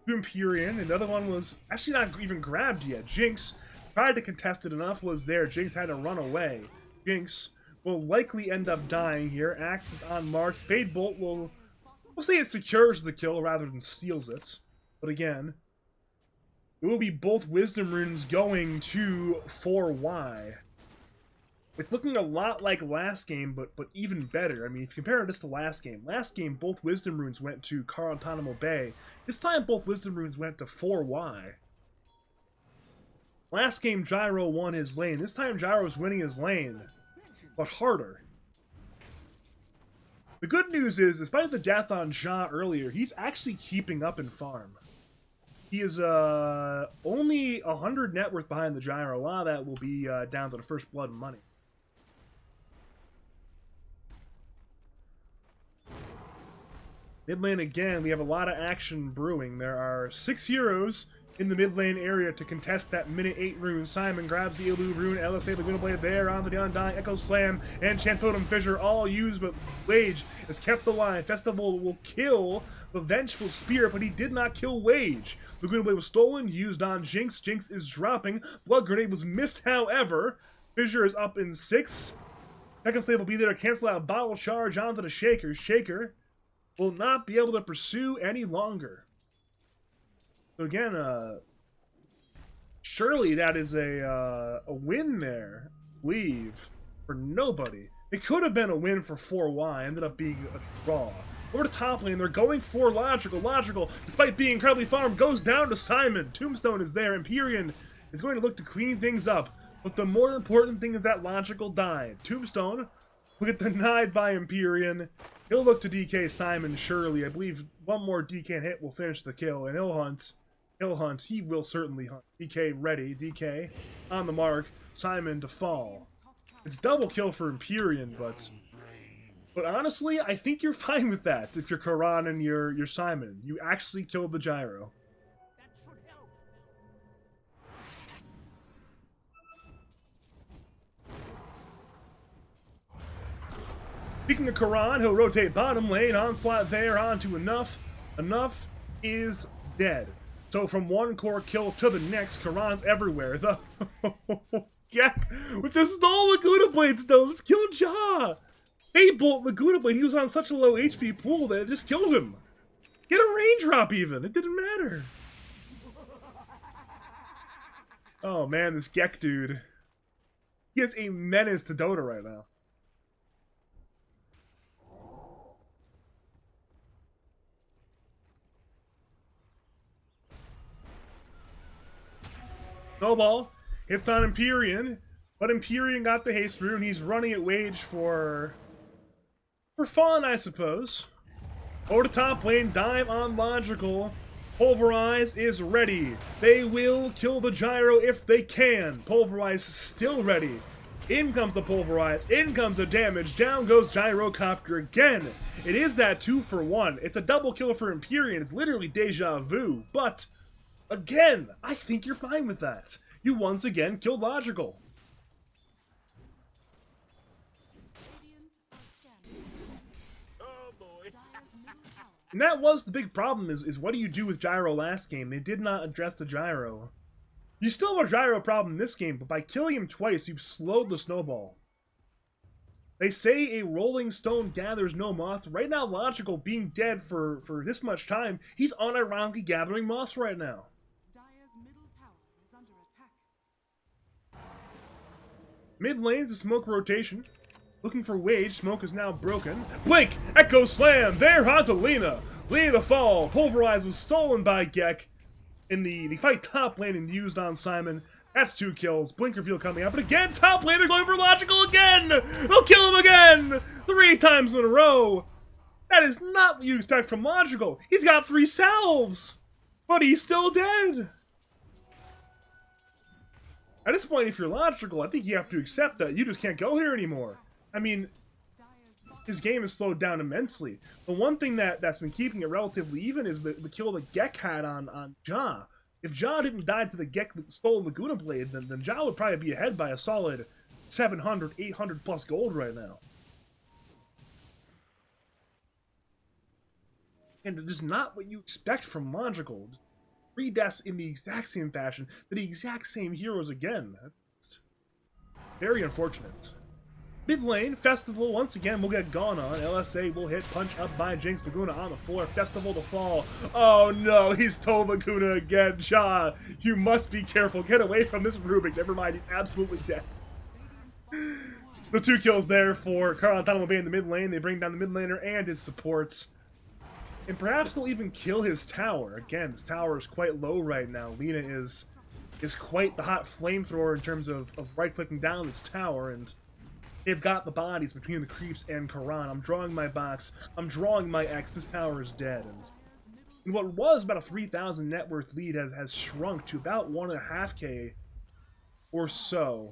Empyrean. Another one was actually not even grabbed yet. Jinx tried to contest it. Enough was there. Jinx had to run away. Jinx will likely end up dying here. Axe is on mark. Fade Bolt we'll say it secures the kill rather than steals it. But again, it will be both Wisdom Runes going to 4Y. It's looking a lot like last game, but even better. I mean, if you compare this to last game, both Wisdom Runes went to Karantanamo Bay. This time, both Wisdom Runes went to 4Y. Last game, Gyro won his lane. This time, Gyro's winning his lane, but harder. The good news is, despite the death on Ja earlier, he's actually keeping up in farm. He is only 100 net worth behind the Gyro. A lot of that will be down to the first blood money. Mid lane again, we have a lot of action brewing. There are 6 heroes in the mid lane area to contest that minute 8 rune. Simon grabs the Elu rune, LSA Laguna Blade there on the Undying, Echo Slam, and Chant Totem Fissure all used, but Wage has kept the line. Festival will kill the Vengeful Spear, but he did not kill Wage. Laguna Blade was stolen, used on Jinx. Jinx is dropping. Blood Grenade was missed, however. Fissure is up in 6. Second Slave will be there to cancel out Bottle Charge onto the Shaker. Shaker will not be able to pursue any longer. So again, surely that is a win there. Leave for nobody. It could have been a win for 4Y, ended up being a draw. Over to top lane, they're going for Logical. Logical, despite being incredibly farmed, goes down to Simon. Tombstone is there. Empyrean is going to look to clean things up. But the more important thing is that Logical died. Tombstone will get denied by Empyrean. He'll look to DK Simon, surely. I believe one more DK hit will finish the kill, and he'll hunt. He'll hunt. He will certainly hunt. DK ready. DK on the mark. Simon to fall. It's double kill for Empyrean, but honestly, I think you're fine with that if you're Karan and you're Simon. You actually killed the gyro. Speaking of Karan, he'll rotate bottom lane, onslaught there onto Enough. Enough is dead. So from one core kill to the next, Karan's everywhere. The yeah, with the stall Laguna Blade stones, killed Ja. They bolt Laguna Blade. He was on such a low HP pool that it just killed him. Get a raindrop even. It didn't matter. Oh man, this Gek dude. He is a menace to Dota right now. Snowball hits on Empyrean, but Empyrean got the haste rune. He's running at Wage for fun, I suppose. Over to top lane, dive on Logical. Pulverize is ready. They will kill the gyro if they can. Pulverize still ready. In comes the Pulverize. In comes the damage. Down goes Gyrocopter again. It is that 2-for-1. It's a double kill for Empyrean. It's literally deja vu, but again, I think you're fine with that. You once again killed Logical. Oh boy. And that was the big problem, is what do you do with Gyro last game? They did not address the Gyro. You still have a Gyro problem in this game, but by killing him twice, you've slowed the snowball. They say a rolling stone gathers no moss. Right now, Logical being dead for this much time, he's unironically gathering moss right now. Dire's middle tower is under attack. Mid lane's a smoke rotation. Looking for Wage. Smoke is now broken. Blink! Echo Slam! There, onto Lena! Lena to fall. Pulverize was stolen by Gek in the fight top lane and used on Simon. That's 2 kills. Blink reveal coming out. But again, top lane, they're going for Logical again! They'll kill him again! 3 times in a row! That is not what you expect from Logical. He's got 3 salves! But he's still dead! At this point, if you're Logical, I think you have to accept that you just can't go here anymore. I mean, his game has slowed down immensely. The one thing that's been keeping it relatively even is the kill that Gek had on Ja. If Ja didn't die to the Gek that stole Laguna Blade, then Ja would probably be ahead by a solid 700, 800 plus gold right now. And it is not what you expect from Logical. 3 deaths in the exact same fashion to the exact same heroes again. That's very unfortunate. Mid lane, Festival once again will get gone on. LSA will hit, punch up by Jinx. Laguna on the floor. Festival to fall. Oh no, he's told Laguna again. Ja, you must be careful. Get away from this Rubik. Never mind, he's absolutely dead. The 2 kills there for Karantanamo Bay in the mid lane. They bring down the mid laner and his supports. And perhaps they'll even kill his tower. Again, his tower is quite low right now. Lena is quite the hot flamethrower in terms of right-clicking down this tower, and they've got the bodies between the creeps and Karan. I'm drawing my box. I'm drawing my X. This tower is dead. And what was about a 3,000 net worth lead has shrunk to about 1.5k or so.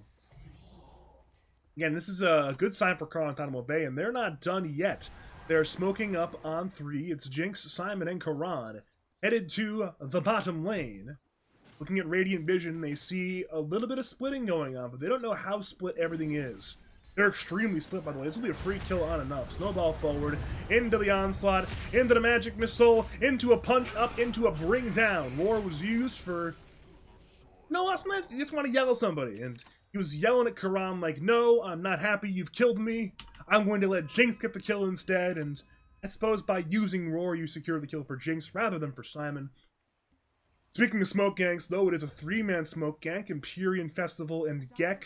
Again, this is a good sign for Karantanamo Bay, and they're not done yet. They're smoking up on 3. It's Jinx, Simon, and Karan headed to the bottom lane. Looking at Radiant Vision, they see a little bit of splitting going on, but they don't know how split everything is. They're extremely split, by the way. This will be a free kill on enough. Snowball forward, into the onslaught, into the magic missile, into a punch up, into a bring down. War was used for... No, last match, you just want to yell at somebody. And he was yelling at Karan like, no, I'm not happy you've killed me. I'm going to let Jinx get the kill instead. And I suppose by using Roar, you secure the kill for Jinx rather than for Simon. Speaking of smoke ganks, though, it is a 3-man smoke gank, Empyrean Festival and Gek.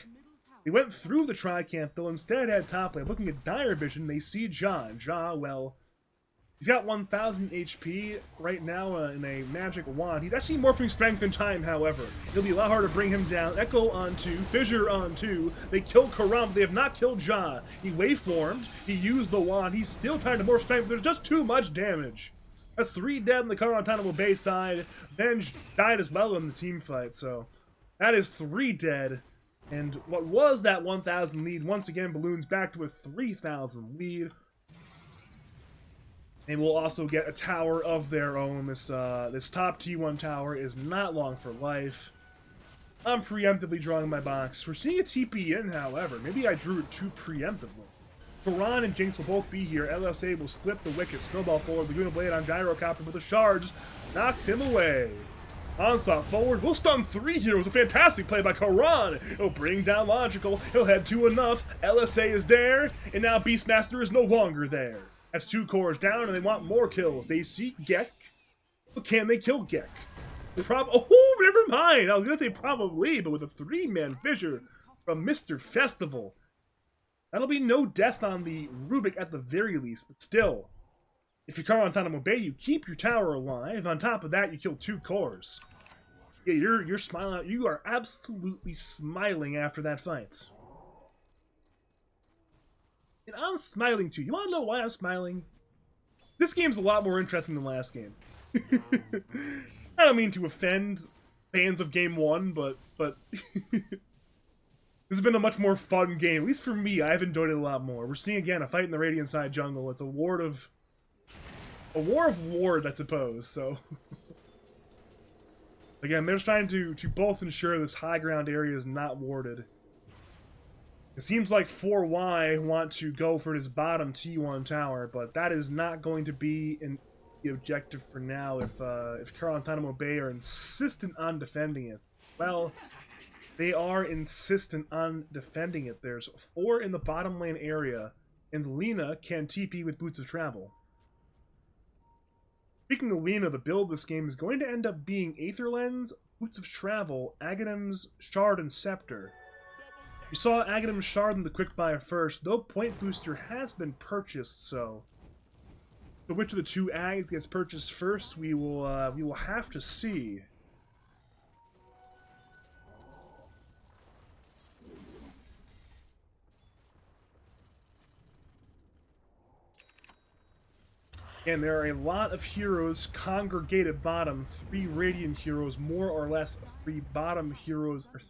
They went through the tri-camp, though instead had top lane. Looking at Dire Vision, they see Ja. Ja, well, he's got 1,000 HP right now in a magic wand. He's actually morphing strength and time, however. It'll be a lot harder to bring him down. Echo on 2, Fissure on 2. They kill Karan, but they have not killed Ja. He waveformed, he used the wand, he's still trying to morph strength, but there's just too much damage. That's 3 dead on the Karantanamo Bay side. Venge died as well in the team fight, so that is 3 dead. And what was that 1,000 lead once again balloons back to a 3,000 lead. And we'll also get a tower of their own. This top T1 tower is not long for life. I'm preemptively drawing my box. We're seeing a TP in, however. Maybe I drew it too preemptively. Karan and Jinx will both be here. LSA will split the wicket. Snowball forward. Laguna Blade on Gyrocopter with the shards. Knocks him away. Onslaught forward. We'll stun 3 heroes. A fantastic play by Karan. He'll bring down Logical. He'll head to enough. LSA is there. And now Beastmaster is no longer there. That's 2 cores down and they want more kills. They see Gek. But can they kill Gek? Oh, never mind. I was going to say probably, but with a 3-man fissure from Mr. Festival. That'll be no death on the Rubik at the very least, but still. If you're Karantanamo Bay, you keep your tower alive. On top of that, you kill 2 cores. Yeah, you're smiling out. You are absolutely smiling after that fight. And I'm smiling too. You want to know why I'm smiling? This game's a lot more interesting than last game. I don't mean to offend fans of Game 1, but this has been a much more fun game. At least for me, I've enjoyed it a lot more. We're seeing again a fight in the Radiant side jungle. It's a war of ward, I suppose. So again, they're trying to both ensure this high ground area is not warded. It seems like 4Y want to go for this bottom T1 tower, but that is not going to be the objective for now if Karantanamo Bay are insistent on defending it. Well, they are insistent on defending it. There's 4 in the bottom lane area, and Lina can TP with Boots of Travel. Speaking of Lina, the build this game is going to end up being Aether Lens, Boots of Travel, Aghanim's Shard, and Scepter. We saw Aghanim's Shard in the quick buy first, though Point Booster has been purchased, so which of the 2 Ags gets purchased first, we will have to see. And there are a lot of heroes congregated bottom. 3 Radiant heroes, more or less 3 bottom heroes, or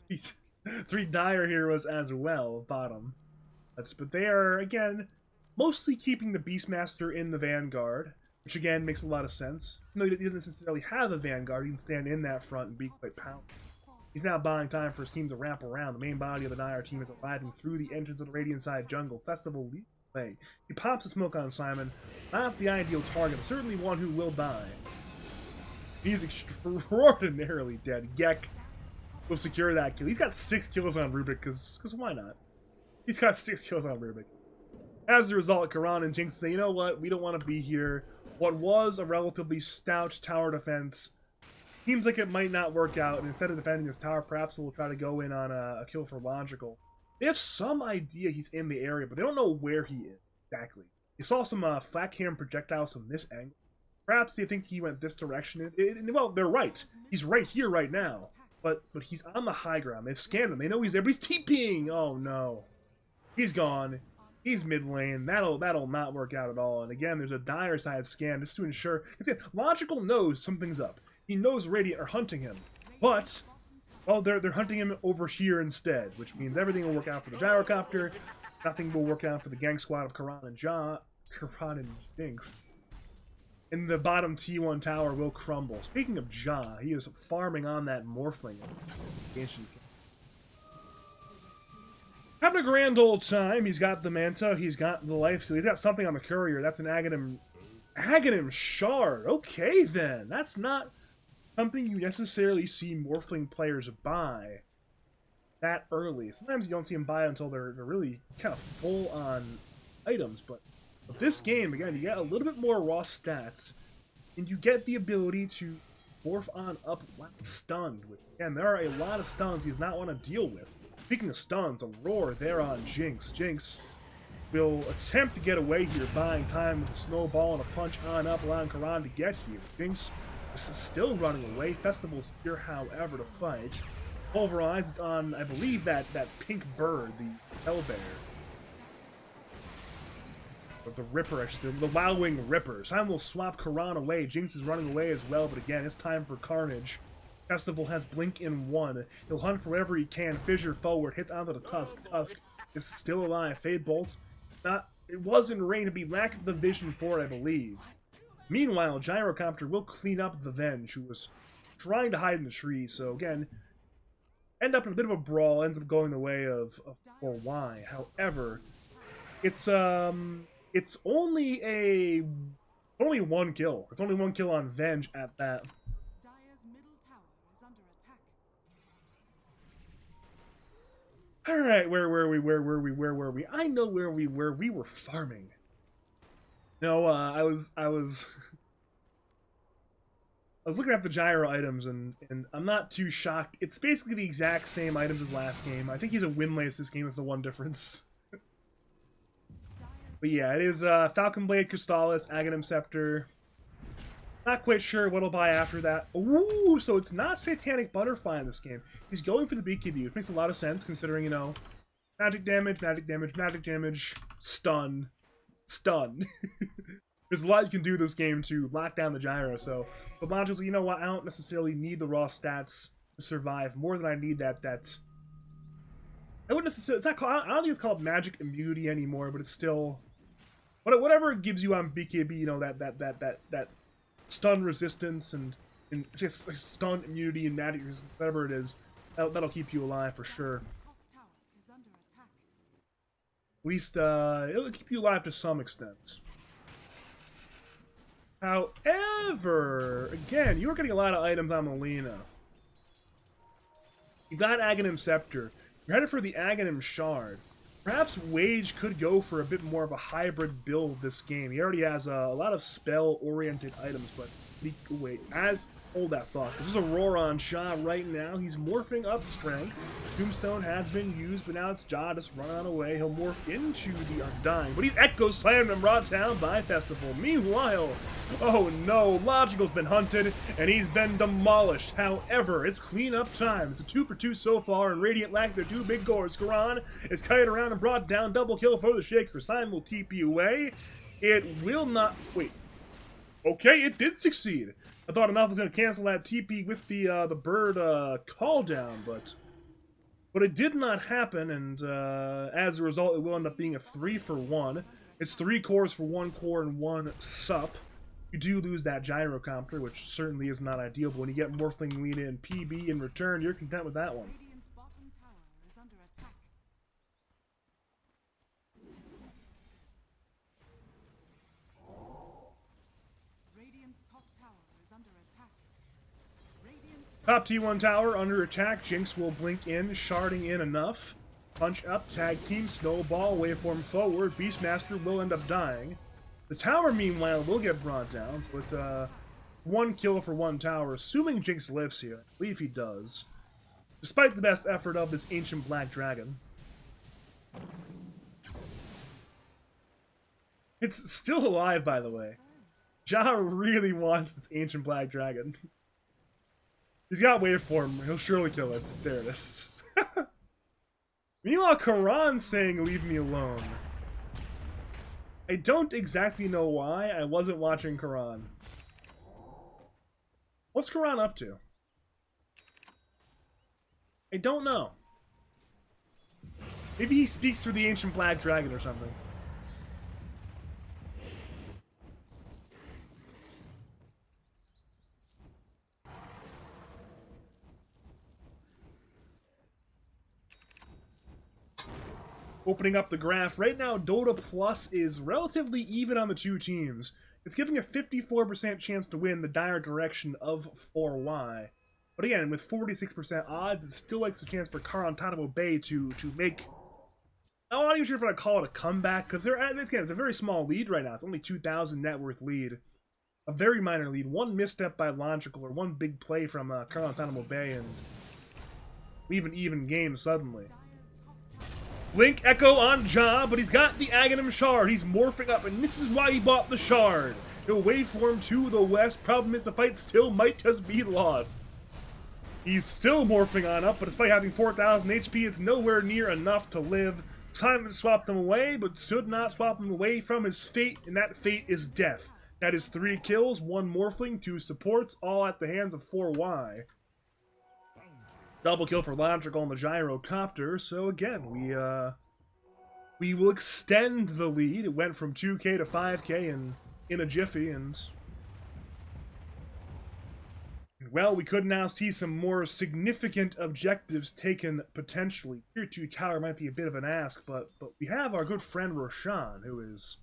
3 Dire heroes as well, bottom. But they are, again, mostly keeping the Beastmaster in the Vanguard, which again makes a lot of sense. No, he doesn't necessarily have a Vanguard, he can stand in that front and be quite powerful. He's now buying time for his team to wrap around. The main body of the Dire team is arriving through the entrance of the Radiant side jungle. Festival leads the way. He pops a smoke on Simon. Not the ideal target, but certainly one who will die. He's extraordinarily dead. Gek will secure that kill. He's got 6 kills on Rubik, because why not? He's got 6 kills on Rubik. As a result, Karan and Jinx say, you know what, we don't want to be here. What was a relatively stout tower defense seems like it might not work out, and instead of defending this tower, perhaps we'll try to go in on a kill for Logical. They have some idea he's in the area, but they don't know where he is exactly. You saw some flat cam projectiles from this angle. Perhaps they think he went this direction. Well, they're right. He's right here right now. But he's on the high ground. They've scanned him. They know he's there, but he's TPing! Oh no. He's gone. He's mid lane. That'll not work out at all. And again, there's a Dire side scan just to ensure. Logical knows something's up. He knows Radiant are hunting him. But, well, they're hunting him over here instead, which means everything will work out for the Gyrocopter. Nothing will work out for the gang squad of Karan and Ja. Karan and Jinx. And the bottom T1 tower will crumble. Speaking of Ja, he is farming on that Morphling. Ancient. Having a grand old time. He's got the Manta, he's got the Life Steal, he's got something on the Courier. That's an Aghanim Shard. Okay then. That's not something you necessarily see Morphling players buy that early. Sometimes you don't see them buy until they're really kind of full on items, but with this game, again, you get a little bit more raw stats, and you get the ability to morph on up while stunned. Again, there are a lot of stuns he does not want to deal with. Speaking of stuns, a roar there on Jinx. Jinx will attempt to get away here, buying time with a snowball and a punch on up, allowing Karan to get here. Jinx is still running away. Festival's here, however, to fight. Pulverize, it's on, I believe, that pink bird, the Hellbear. Or the Ripper, actually, the Wowwing Ripper. Time will swap Karan away. Jinx is running away as well, but again, it's time for Carnage. Festival has Blink in 1. He'll hunt for wherever he can. Fissure forward, hits onto the Tusk. Tusk is still alive. Fade Bolt, it was in range, but he lacked the vision for it, I believe. Meanwhile, Gyrocopter will clean up the Venge, who was trying to hide in the tree. So again, end up in a bit of a brawl, ends up going the way of or Y. However, it's only one kill. It's only one kill on Venge at that. Dire's middle tower is under attack. All right, where were we? I know where we were. We were farming. No, I was looking at the gyro items, and I'm not too shocked. It's basically the exact same items as last game. I think he's a windlace this game is the one difference. But yeah, it is Falcon Blade, Crystallis, Aghanim Scepter. Not quite sure what I'll buy after that. Ooh, so it's not Satanic Butterfly in this game. He's going for the BKB, which makes a lot of sense considering, you know, magic damage, stun. There's a lot you can do this game to lock down the gyro, so but logically, you know what, I don't necessarily need the raw stats to survive more than I need that I wouldn't necessarily, it's not called, I don't think it's called magic immunity anymore, but it's still whatever it gives you on BKB, you know, that stun resistance and just like stun immunity and magic resistance, whatever it is, that'll keep you alive for sure. Top tower is under attack. At least it'll keep you alive to some extent. However, again, you are getting a lot of items on Melina. You got Aghanim Scepter. You're headed for the Aghanim Shard. Perhaps Wage could go for a bit more of a hybrid build this game. He already has a lot of spell-oriented items, but wait, hold that thought. This is a roar on Ja right now. He's morphing up strength. Tombstone has been used, but now it's Ja just running away. He'll morph into the Undying, but he's Echo Slammed and brought down by Festival. Meanwhile, oh no, Logical's been hunted, and he's been demolished. However, it's cleanup time. It's a 2 for 2 so far, and Radiant lack their 2 big cores. Karan is kited around and brought down. Double kill for the Shaker. Sign will TP away. It will not... Wait. Okay, it did succeed. I thought enough was going to cancel that TP with the bird call down, but it did not happen, and as a result, it will end up being a 3 for 1. It's 3 cores for 1 core and 1 sup. You do lose that Gyrocopter, which certainly is not ideal, but when you get Morphling, Lena, and PB in return, you're content with that one. Radiant's bottom tower is under attack. Radiant's top tower is under attack. Radiant's Top T1 tower under attack. Jinx will blink in, sharding in enough. Punch up, tag team, snowball, waveform forward. Beastmaster will end up dying. The tower, meanwhile, will get brought down, so it's 1 kill for 1 tower, assuming Jinx lives here. I believe he does. Despite the best effort of this ancient black dragon. It's still alive, by the way. Ja really wants this ancient black dragon. He's got waveform. He'll surely kill it. There it is. Meanwhile, Karan's saying, "Leave me alone." I don't exactly know why. I wasn't watching Karan. What's Karan up to? I don't know. Maybe he speaks through the ancient black dragon or something. Opening up the graph, right now Dota Plus is relatively even on the two teams. It's giving a 54% chance to win the dire direction of 4Y. But again, with 46% odds, it still likes the chance for Karantanamo Bay to make... I'm not even sure if I'd call it a comeback, because it's a very small lead right now. It's only 2,000 net worth lead. A very minor lead. One misstep by Logical, or one big play from Karantanamo Bay, and leave an even game suddenly. Blink Echo on Ja, but he's got the Aghanim Shard. He's morphing up, and this is why he bought the Shard. He'll wait for him to the west. Problem is the fight still might just be lost. He's still morphing on up, but despite having 4,000 HP, it's nowhere near enough to live. Simon swapped him away, but should not swap him away from his fate, and that fate is death. That is 3 kills, 1 morphling, 2 supports, all at the hands of 4Y. Double kill for Logical on the Gyrocopter, so again, we will extend the lead. It went from 2k to 5k in a jiffy, and well, we could now see some more significant objectives taken potentially. Tier 2 tower might be a bit of an ask, but we have our good friend Roshan, who is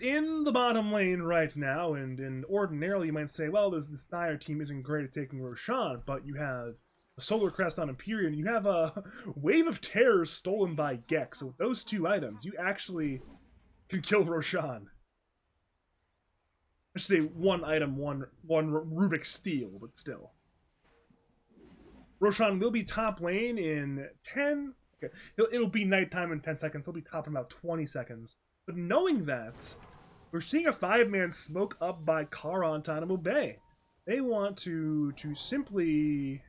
in the bottom lane right now, and ordinarily you might say, well, this dire team isn't great at taking Roshan, but you have a Solar Crest on Empyrean, you have a Wave of Terror stolen by Gek, so with those 2 items, you actually can kill Roshan. I should say 1 item, one Rubik's Steel, but still. Roshan will be top lane in 10... Okay, it'll be nighttime in 10 seconds, he'll be top in about 20 seconds. But knowing that, we're seeing a 5-man smoke up by Karantanamo Bay. They want to simply,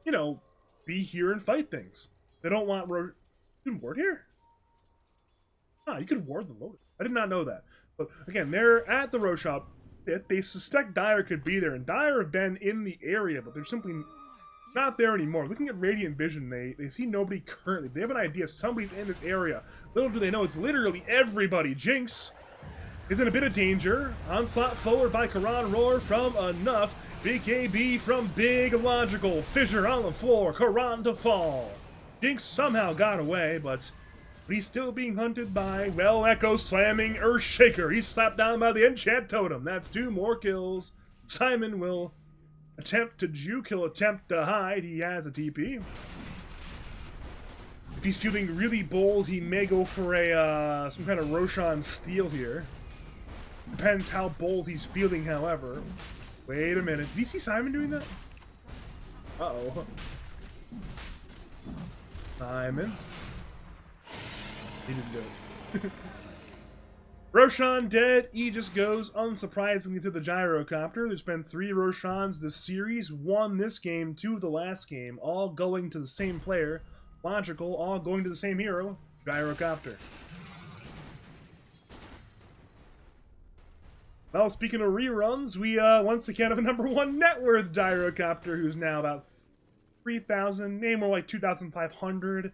you know, be here and fight things. They don't want... You can ward here? Ah, you could ward the Lotus. I did not know that. But again, they're at the Roshan pit. They suspect Dire could be there, and Dire have been in the area, but they're simply not there anymore. Looking at Radiant Vision, they see nobody currently. They have an idea somebody's in this area. Little do they know it's literally everybody. Jinx is in a bit of danger. Onslaught forward by Karan Roar from Enough. BKB from Big Logical. Fissure on the floor. Karan to fall. Jinx somehow got away, but he's still being hunted by, well, Echo slamming Earthshaker. He's slapped down by the Enchant Totem. That's 2 more kills. Simon will attempt to juke. He'll attempt to hide. He has a TP. If he's feeling really bold, he may go for a some kind of Roshan steal here. Depends how bold he's feeling, however. Wait a minute. Did you see Simon doing that? Uh-oh. Simon. He didn't do it. Roshan dead. Aegis goes, unsurprisingly, to the Gyrocopter. There's been 3 Roshans this series. 1 this game, 2 the last game. All going to the same player. Logical, all going to the same hero. Gyrocopter. Well, speaking of reruns, we once again have a #1 net worth Gyrocopter, who's now about 3,000, maybe more like 2,500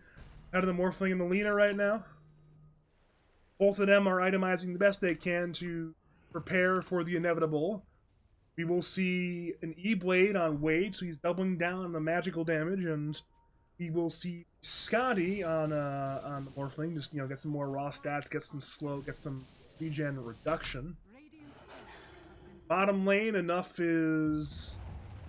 out of the Morphling and the Lena right now. Both of them are itemizing the best they can to prepare for the inevitable. We will see an E-Blade on Wade, so he's doubling down on the magical damage, and we will see Scotty on the Morphling, just, you know, get some more raw stats, get some slow, get some regen reduction. Bottom lane, Enough is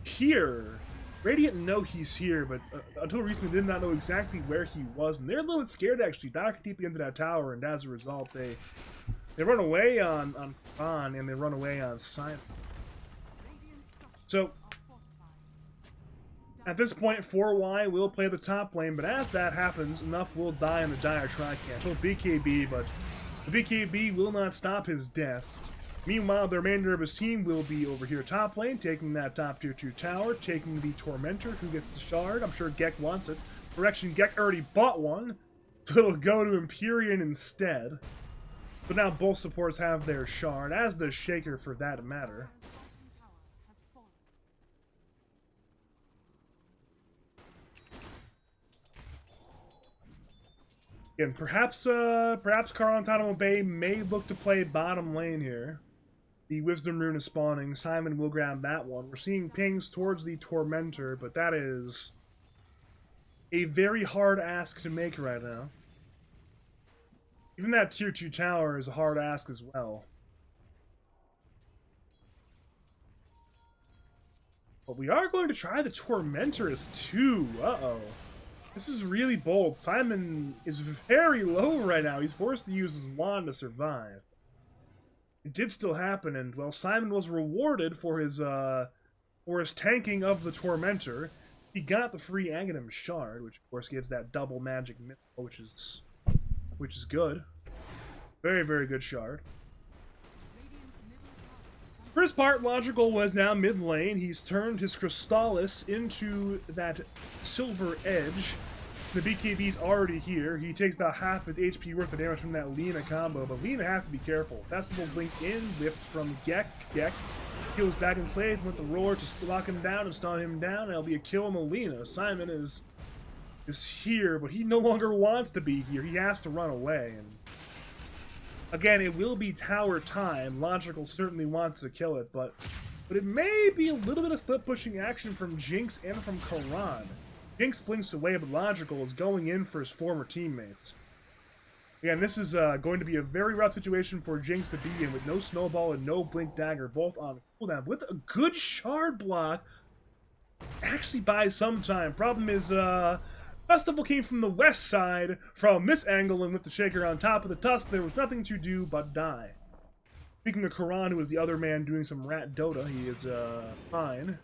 here. Radiant know he's here, but until recently did not know exactly where he was, and they're a little bit scared actually. Doc deep into that tower, and as a result, they run away on Khan, and they run away on Simon. So at this point, 4Y will play the top lane, but as that happens, Enough will die in the Dire Tri-Camp. He'll BKB, but the BKB will not stop his death. Meanwhile, the remainder of his team will be over here top lane, taking that top tier 2 tower, taking the Tormentor, who gets the shard. I'm sure Gek wants it. Correction, Gek already bought one, so it'll go to Empyrean instead. But now both supports have their shard, as does Shaker for that matter. And perhaps Karantanamo Bay may look to play bottom lane here. The Wisdom Rune is spawning. Simon will grab that one. We're seeing pings towards the Tormentor, but that is a very hard ask to make right now. Even that tier 2 tower is a hard ask as well. But we are going to try the Tormentors too. Uh-oh. This is really bold. Simon is very low right now. He's forced to use his wand to survive. It did still happen, and well, Simon was rewarded for his tanking of the Tormentor. He got the free Aghanim Shard, which of course gives that double magic mythical, which is good. Very, very good shard. First part, Logical was now mid lane. He's turned his Crystallis into that Silver Edge. The BKB's already here. He takes about half his HP worth of damage from that Lina combo, but Lina has to be careful. Festival blinks in, lift from Gek. Gek kills Dragon Slave with the roar to lock him down and stun him down, and it'll be a kill on the Lina. Simon is here, but he no longer wants to be here. He has to run away. And again, it will be tower time. Logical certainly wants to kill it, but it may be a little bit of split pushing action from Jinx and from Karan. Jinx blinks away, but Logical is going in for his former teammates. Again, this is going to be a very rough situation for Jinx to be in, with no Snowball and no Blink Dagger, both on cooldown. With a good shard block, actually buys some time. Problem is, Festival came from the west side, from this angle, and with the Shaker on top of the Tusk, there was nothing to do but die. Speaking of Karan, who is the other man doing some rat Dota, he is fine.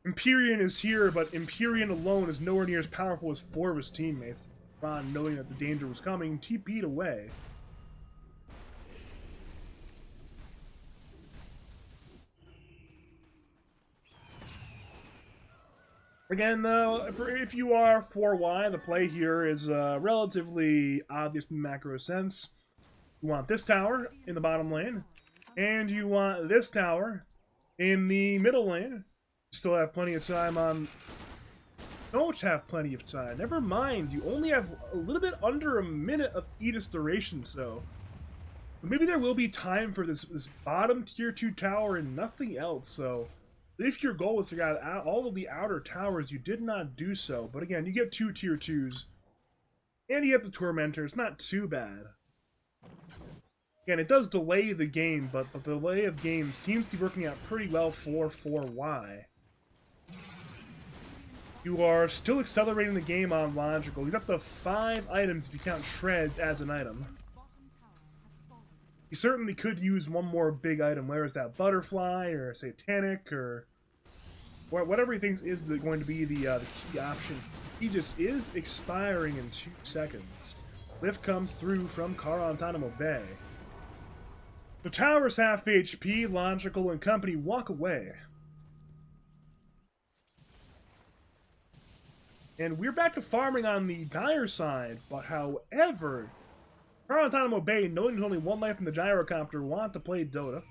Empyrean is here, but Empyrean alone is nowhere near as powerful as 4 of his teammates. Karan, knowing that the danger was coming, TP'd away. Again, though, if you are 4Y, the play here is relatively obvious in the macro sense. You want this tower in the bottom lane, and you want this tower in the middle lane. You still have plenty of time on... Don't have plenty of time. Never mind, you only have a little bit under a minute of Aegis duration, so... maybe there will be time for this bottom tier 2 tower and nothing else, so... if your goal was to get out all of the outer towers, you did not do so. But again, you get 2 tier 2s. And you have the Tormentor. It's not too bad. Again, it does delay the game, but the delay of game seems to be working out pretty well for 4Y. You are still accelerating the game on Logical. He's up to 5 items if you count Shreds as an item. You certainly could use one more big item. Where is that? Butterfly, or Satanic, or whatever he thinks is going to be the key option. He just is expiring in 2 seconds. Lift comes through from Karantanamo Bay. The tower's half HP. Logical and company walk away. And we're back to farming on the dire side, but however... Karantanamo Bay, knowing there's only 1 life in the Gyrocopter, want to play Dota.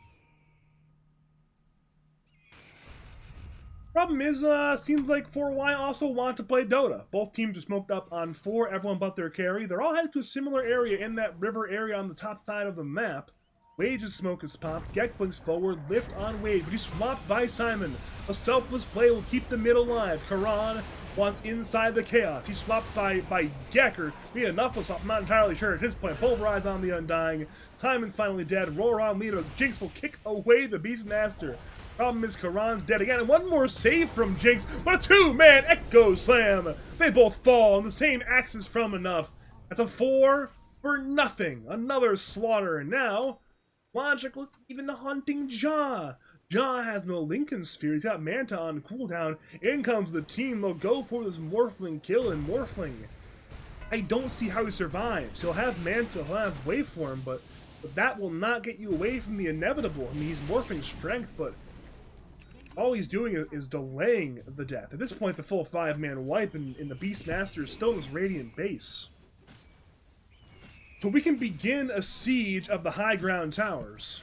Problem is, seems like 4Y also want to play Dota. Both teams are smoked up on 4, everyone but their carry. They're all headed to a similar area in that river area on the top side of the map. Wage's smoke is popped, Gek blinks forward, lift on Wage, but he's swapped by Simon. A selfless play will keep the mid alive. Karan wants inside the chaos. He's swapped by Gekker. Be enough of swap, I'm not entirely sure at this point. Pulverize on the Undying. Simon's finally dead. Roar on leader. Jinx will kick away the Beastmaster. Problem is Karan's dead again. And one more save from Jinx. But a 2-man Echo Slam. They both fall on the same axis from enough. That's a 4 for nothing. Another slaughter. And now, Logical is even hunting Jaw. Jaw has no Lincoln Sphere. He's got Manta on cooldown. In comes the team. They'll go for this Morphling kill, and Morphling, I don't see how he survives. He'll have Manta, he'll have Waveform, but that will not get you away from the inevitable. I mean, he's morphing strength, but all he's doing is delaying the death. At this point, it's a full 5-man wipe, and the Beastmaster is still in this Radiant base. So we can begin a siege of the high ground towers.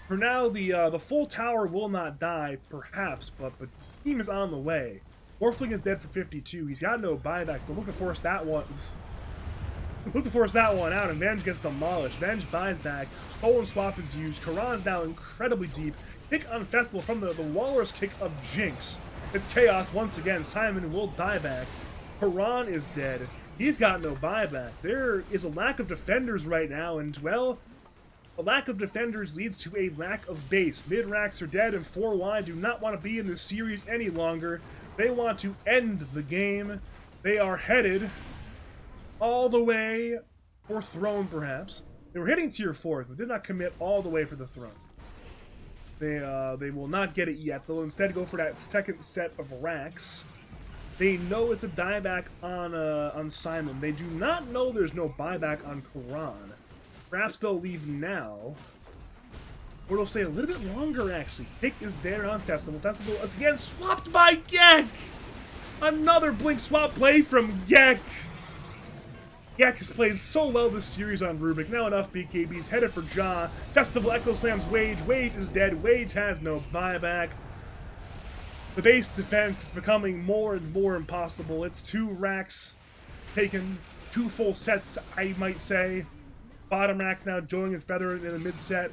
For now, the full tower will not die, perhaps, but the team is on the way. Morphling is dead for 52. He's got no buyback, but look to force that one. Look to force that one out, and Venge gets demolished. Venge buys back. Stolen swap is used. Karan's now incredibly deep. Kick on Festival from the Walrus kick of Jinx. It's Chaos once again. Simon will die back. Karan is dead. He's got no buyback. There is a lack of defenders right now, and, well, a lack of defenders leads to a lack of base. Mid-racks are dead, and 4Y do not want to be in this series any longer. They want to end the game. They are headed all the way for Throne, perhaps. They were hitting Tier 4, but did not commit all the way for the Throne. They will not get it yet. They'll instead go for that second set of racks. They know it's a dieback on Simon. They do not know there's no buyback on Karan. Perhaps they'll leave now. Or they'll stay a little bit longer, actually. Pick is there on Festival. Festival is again swapped by Gek! Another Blink swap play from Gek! Gek has played so well this series on Rubik. Now enough BKBs headed for Ja. Festival Echo Slams Wage. Wage is dead. Wage has no buyback. The base defense is becoming more and more impossible. It's 2 racks taken. 2 full sets, I might say. Bottom racks now joining us better in the mid-set.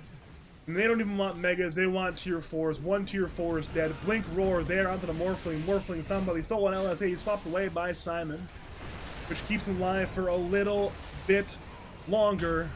And they don't even want megas, they want tier 4s. 1 tier 4 is dead. Blink Roar there onto the Morphling. Morphling somebody stole an LSA. He's swapped away by Simon, which keeps him alive for a little bit longer.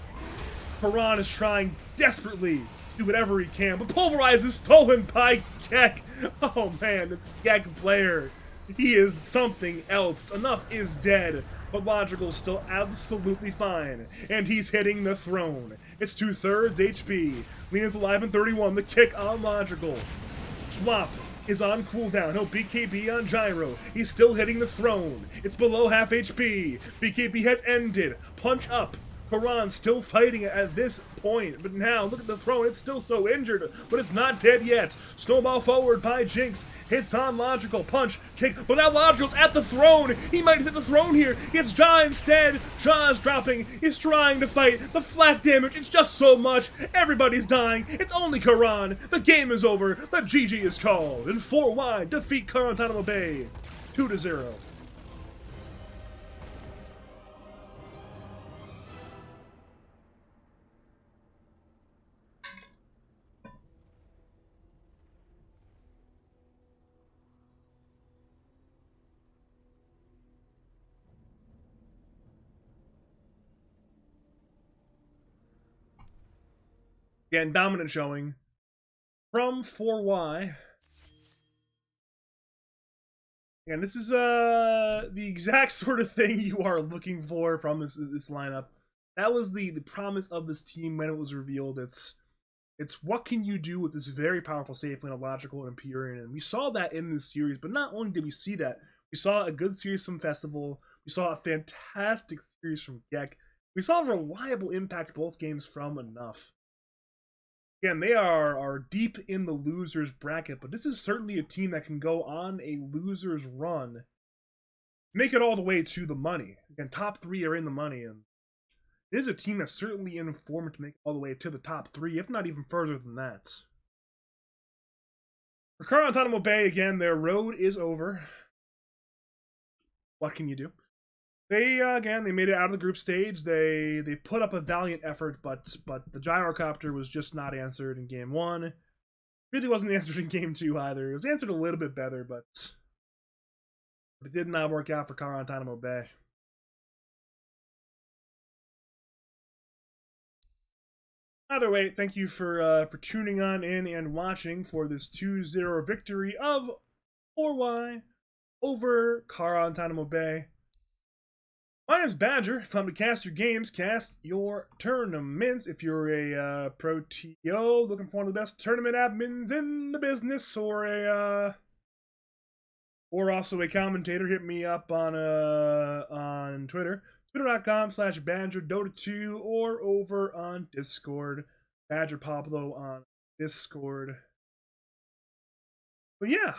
Karan is trying desperately to do whatever he can, but Pulverize is stolen by Gek. Oh man, this Gek player, he is something else. Enough is dead, but Logical's still absolutely fine, and he's hitting the Throne. It's 2/3 HP. Lena's alive in 31. The kick on Logical. Swap is on cooldown. He'll BKB on Gyro. He's still hitting the Throne. It's below half HP. BKB has ended. Punch up. Karan's still fighting at this point, but now look at the Throne. It's still so injured, but it's not dead yet. Snowball forward by Jinx. Hits on Logical. Punch, kick, but now Logical's at the Throne. He might hit the Throne here. It's Ja instead. Ja's dropping. He's trying to fight. The flat damage, it's just so much. Everybody's dying. It's only Karan. The game is over. The GG is called. And 4Y defeat Karantanamo Bay 2-0. Again, dominant showing from 4Y. And this is the exact sort of thing you are looking for from this lineup. That was the promise of this team when it was revealed. It's what can you do with this very powerful safe lane of Logical and Empyrean, and we saw that in this series. But not only did we see that, we saw a good series from Festival. We saw a fantastic series from Gek. We saw a reliable impact both games from Enough. Again, they are deep in the losers bracket, but this is certainly a team that can go on a losers run, make it all the way to the money. Again, top 3 are in the money, and it is a team that's certainly in form to make it all the way to the top 3, if not even further than that. For Karantanamo Bay, again, their road is over. What can you do? They made it out of the group stage. They put up a valiant effort, but the gyrocopter was just not answered in game 1. Really wasn't answered in game 2 either. It was answered a little bit better, but it did not work out for Karantanamo Bay. Either way, thank you for tuning on in and watching for this 2-0 victory of 4Y over Karantanamo Bay. My name's Badger. If I'm to cast your games, cast your tournaments. If you're a pro TO looking for one of the best tournament admins in the business, or also a commentator, hit me up on Twitter, twitter.com/BadgerDota2, or over on Discord, Badger Pablo on Discord. But yeah,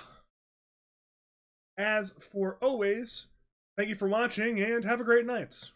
as for always, thank you for watching, and have a great night.